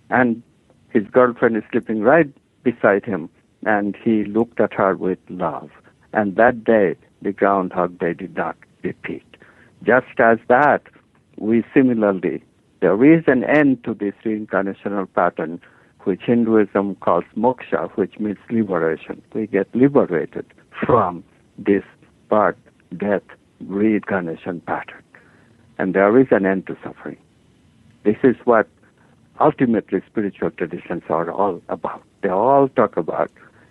C: and his girlfriend is sleeping right beside him, and he looked at her with love. And that day, the Groundhog Day did not repeat. Just as that, we similarly, there is an end to this reincarnational pattern, which Hinduism calls moksha, which means liberation. We get liberated from this birth, death, reincarnation pattern. And there is an end to suffering. This is what ultimately spiritual traditions are all about. They all talk about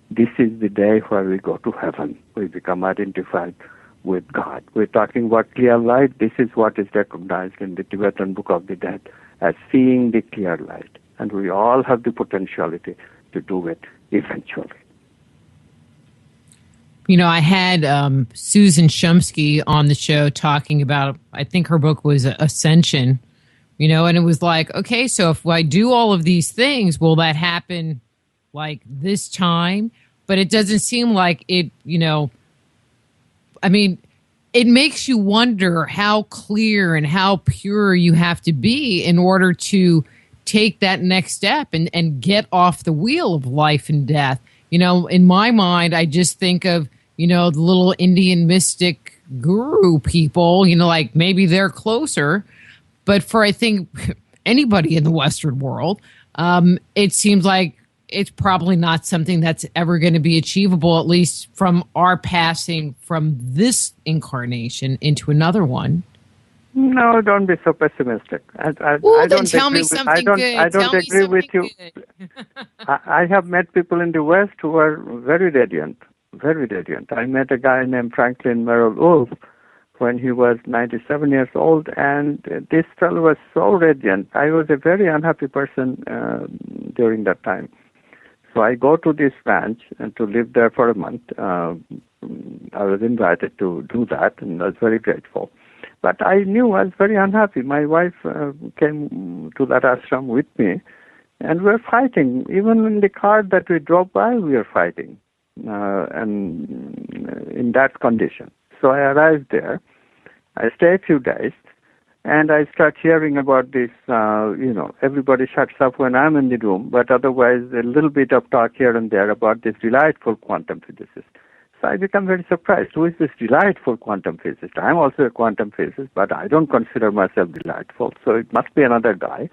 C: this is the day where we go to heaven. We become identified with God. We're talking about clear light. This is what is recognized in the Tibetan Book of the Dead as seeing the clear light. And we all have the potentiality to do it eventually.
B: You know, I had Susan Shumsky on the show talking about, I think her book was Ascension, you know, and it was like, okay, so if I do all of these things, will that happen like this time? But it doesn't seem like it, you know, I mean, it makes you wonder how clear and how pure you have to be in order to take that next step and get off the wheel of life and death. You know, in my mind, I just think of, you know, the little Indian mystic guru people, you know, like maybe they're closer. But for, I think, anybody in the Western world, it seems like it's probably not something that's ever going to be achievable, at least from our passing from this incarnation into another one.
C: No, don't be so pessimistic. I
B: then tell me something good.
C: I don't agree with you. I have met people in the West who are very radiant, very radiant. I met a guy named Franklin Merrill Wolf when he was 97 years old, and this fellow was so radiant. I was a very unhappy person during that time. So I go to this ranch and to live there for a month. I was invited to do that, and I was very grateful. But I knew I was very unhappy. My wife came to that ashram with me, and we were fighting. Even in the car that we drove by, we were fighting, and in that condition. So I arrived there. I stay a few days, and I start hearing about this, you know, everybody shuts up when I'm in the room, but otherwise a little bit of talk here and there about this delightful quantum physicist. So I become very surprised. Who is this delightful quantum physicist? I'm also a quantum physicist, but I don't consider myself delightful, so it must be another guy.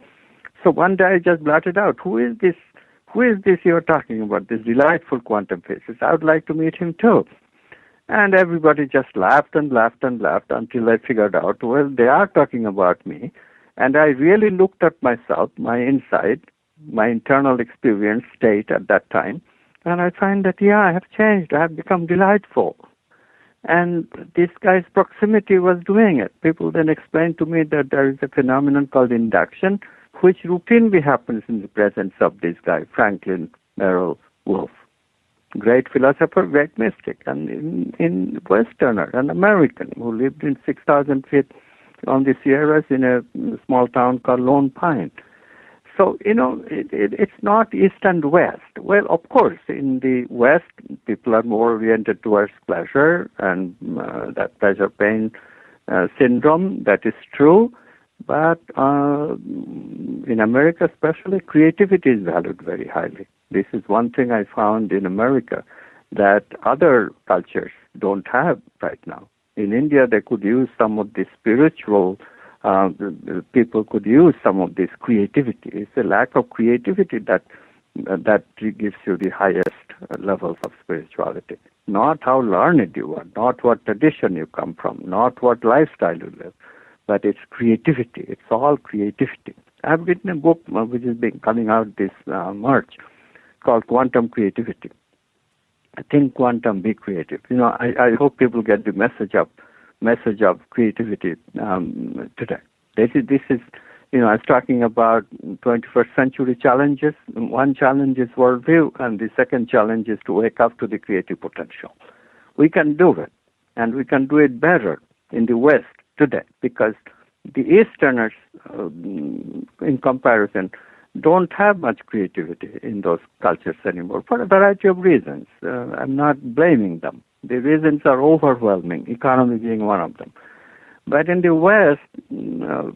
C: So one day I just blurted out, who is this you're talking about, this delightful quantum physicist? I would like to meet him too. And everybody just laughed and laughed and laughed until I figured out, well, they are talking about me. And I really looked at myself, my inside, my internal experience state at that time, and I find that, yeah, I have changed. I have become delightful. And this guy's proximity was doing it. People then explained to me that there is a phenomenon called induction, which routinely happens in the presence of this guy, Franklin Merrill Wolff. Great philosopher, great mystic, and in Westerner, an American who lived in 6,000 feet on the Sierras in a small town called Lone Pine. So, it's not East and West. Well, of course, in the West, people are more oriented towards pleasure and that pleasure-pain syndrome. That is true. But in America especially, creativity is valued very highly. This is one thing I found in America that other cultures don't have right now. In India, they could use some of the spiritual, people could use some of this creativity. It's a lack of creativity that gives you the highest levels of spirituality. Not how learned you are, not what tradition you come from, not what lifestyle you live, but it's creativity. It's all creativity. I've written a book which is coming out this March called Quantum Creativity. Think quantum, be creative. I hope people get the message of creativity today. This is, I was talking about 21st century challenges. One challenge is worldview, and the second challenge is to wake up to the creative potential. We can do it, and we can do it better in the West today, because the Easterners, in comparison, don't have much creativity in those cultures anymore for a variety of reasons. I'm not blaming them. The reasons are overwhelming, economy being one of them. But in the West,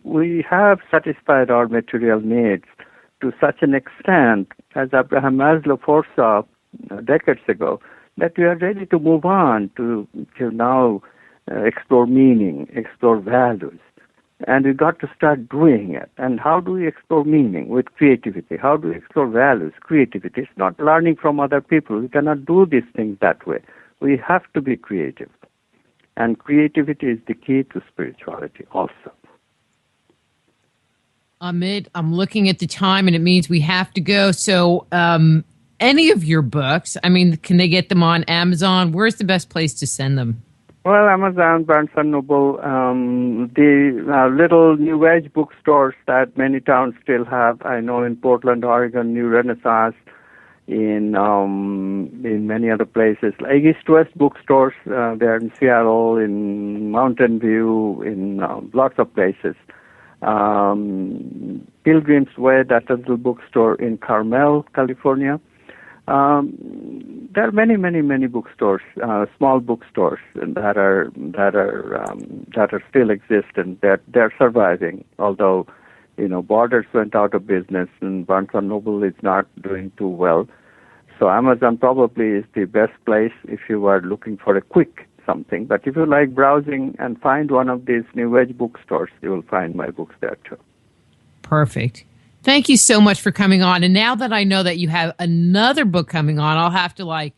C: we have satisfied our material needs to such an extent, as Abraham Maslow foresaw decades ago, that we are ready to move on to now explore meaning, explore values. And we got to start doing it. And how do we explore meaning? With creativity. How do we explore values? Creativity. It's not learning from other people. We cannot do these things that way. We have to be creative. And creativity is the key to spirituality also.
B: Amit, I'm looking at the time, and it means we have to go. So any of your books, can they get them on Amazon? Where's the best place to send them?
C: Well, Amazon, Barnes & Noble, the little New Age bookstores that many towns still have. I know in Portland, Oregon, New Renaissance, in many other places, like East-West bookstores, there in Seattle, in Mountain View, in lots of places. Pilgrim's Way, that little bookstore in Carmel, California. There are many bookstores, small bookstores that still exist, and they're surviving. Although, Borders went out of business, and Barnes & Noble is not doing too well. So Amazon probably is the best place if you are looking for a quick something. But if you like browsing and find one of these New Age bookstores, you will find my books there too.
B: Perfect. Thank you so much for coming on. And now that I know that you have another book coming on, I'll have to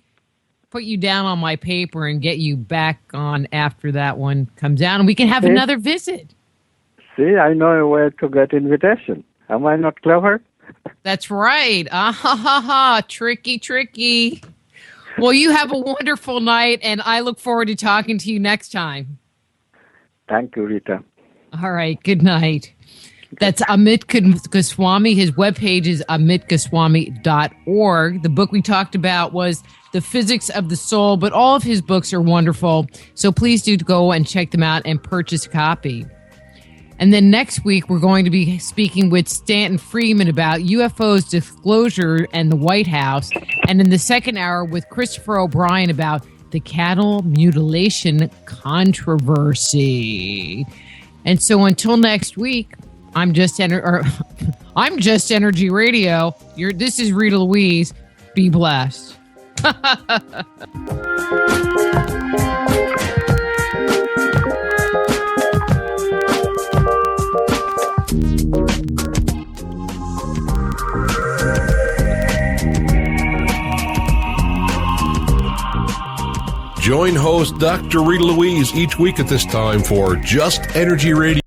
B: put you down on my paper and get you back on after that one comes out, and we can have another visit. See,
C: I know a way to get invitation. Am I not clever?
B: That's right. Tricky. Well, you have a wonderful night, and I look forward to talking to you next time.
C: Thank you, Rita.
B: All right. Good night. That's Amit Goswami. His webpage is amitgoswami.org. The book we talked about was The Physics of the Soul, but all of his books are wonderful. So please do go and check them out and purchase a copy. And then next week, we're going to be speaking with Stanton Friedman about UFOs disclosure and the White House. And in the second hour with Christopher O'Brien about the cattle mutilation controversy. And so until next week, I'm Just Energy Radio. This is Rita Louise. Be blessed.
A: Join host Dr. Rita Louise each week at this time for Just Energy Radio.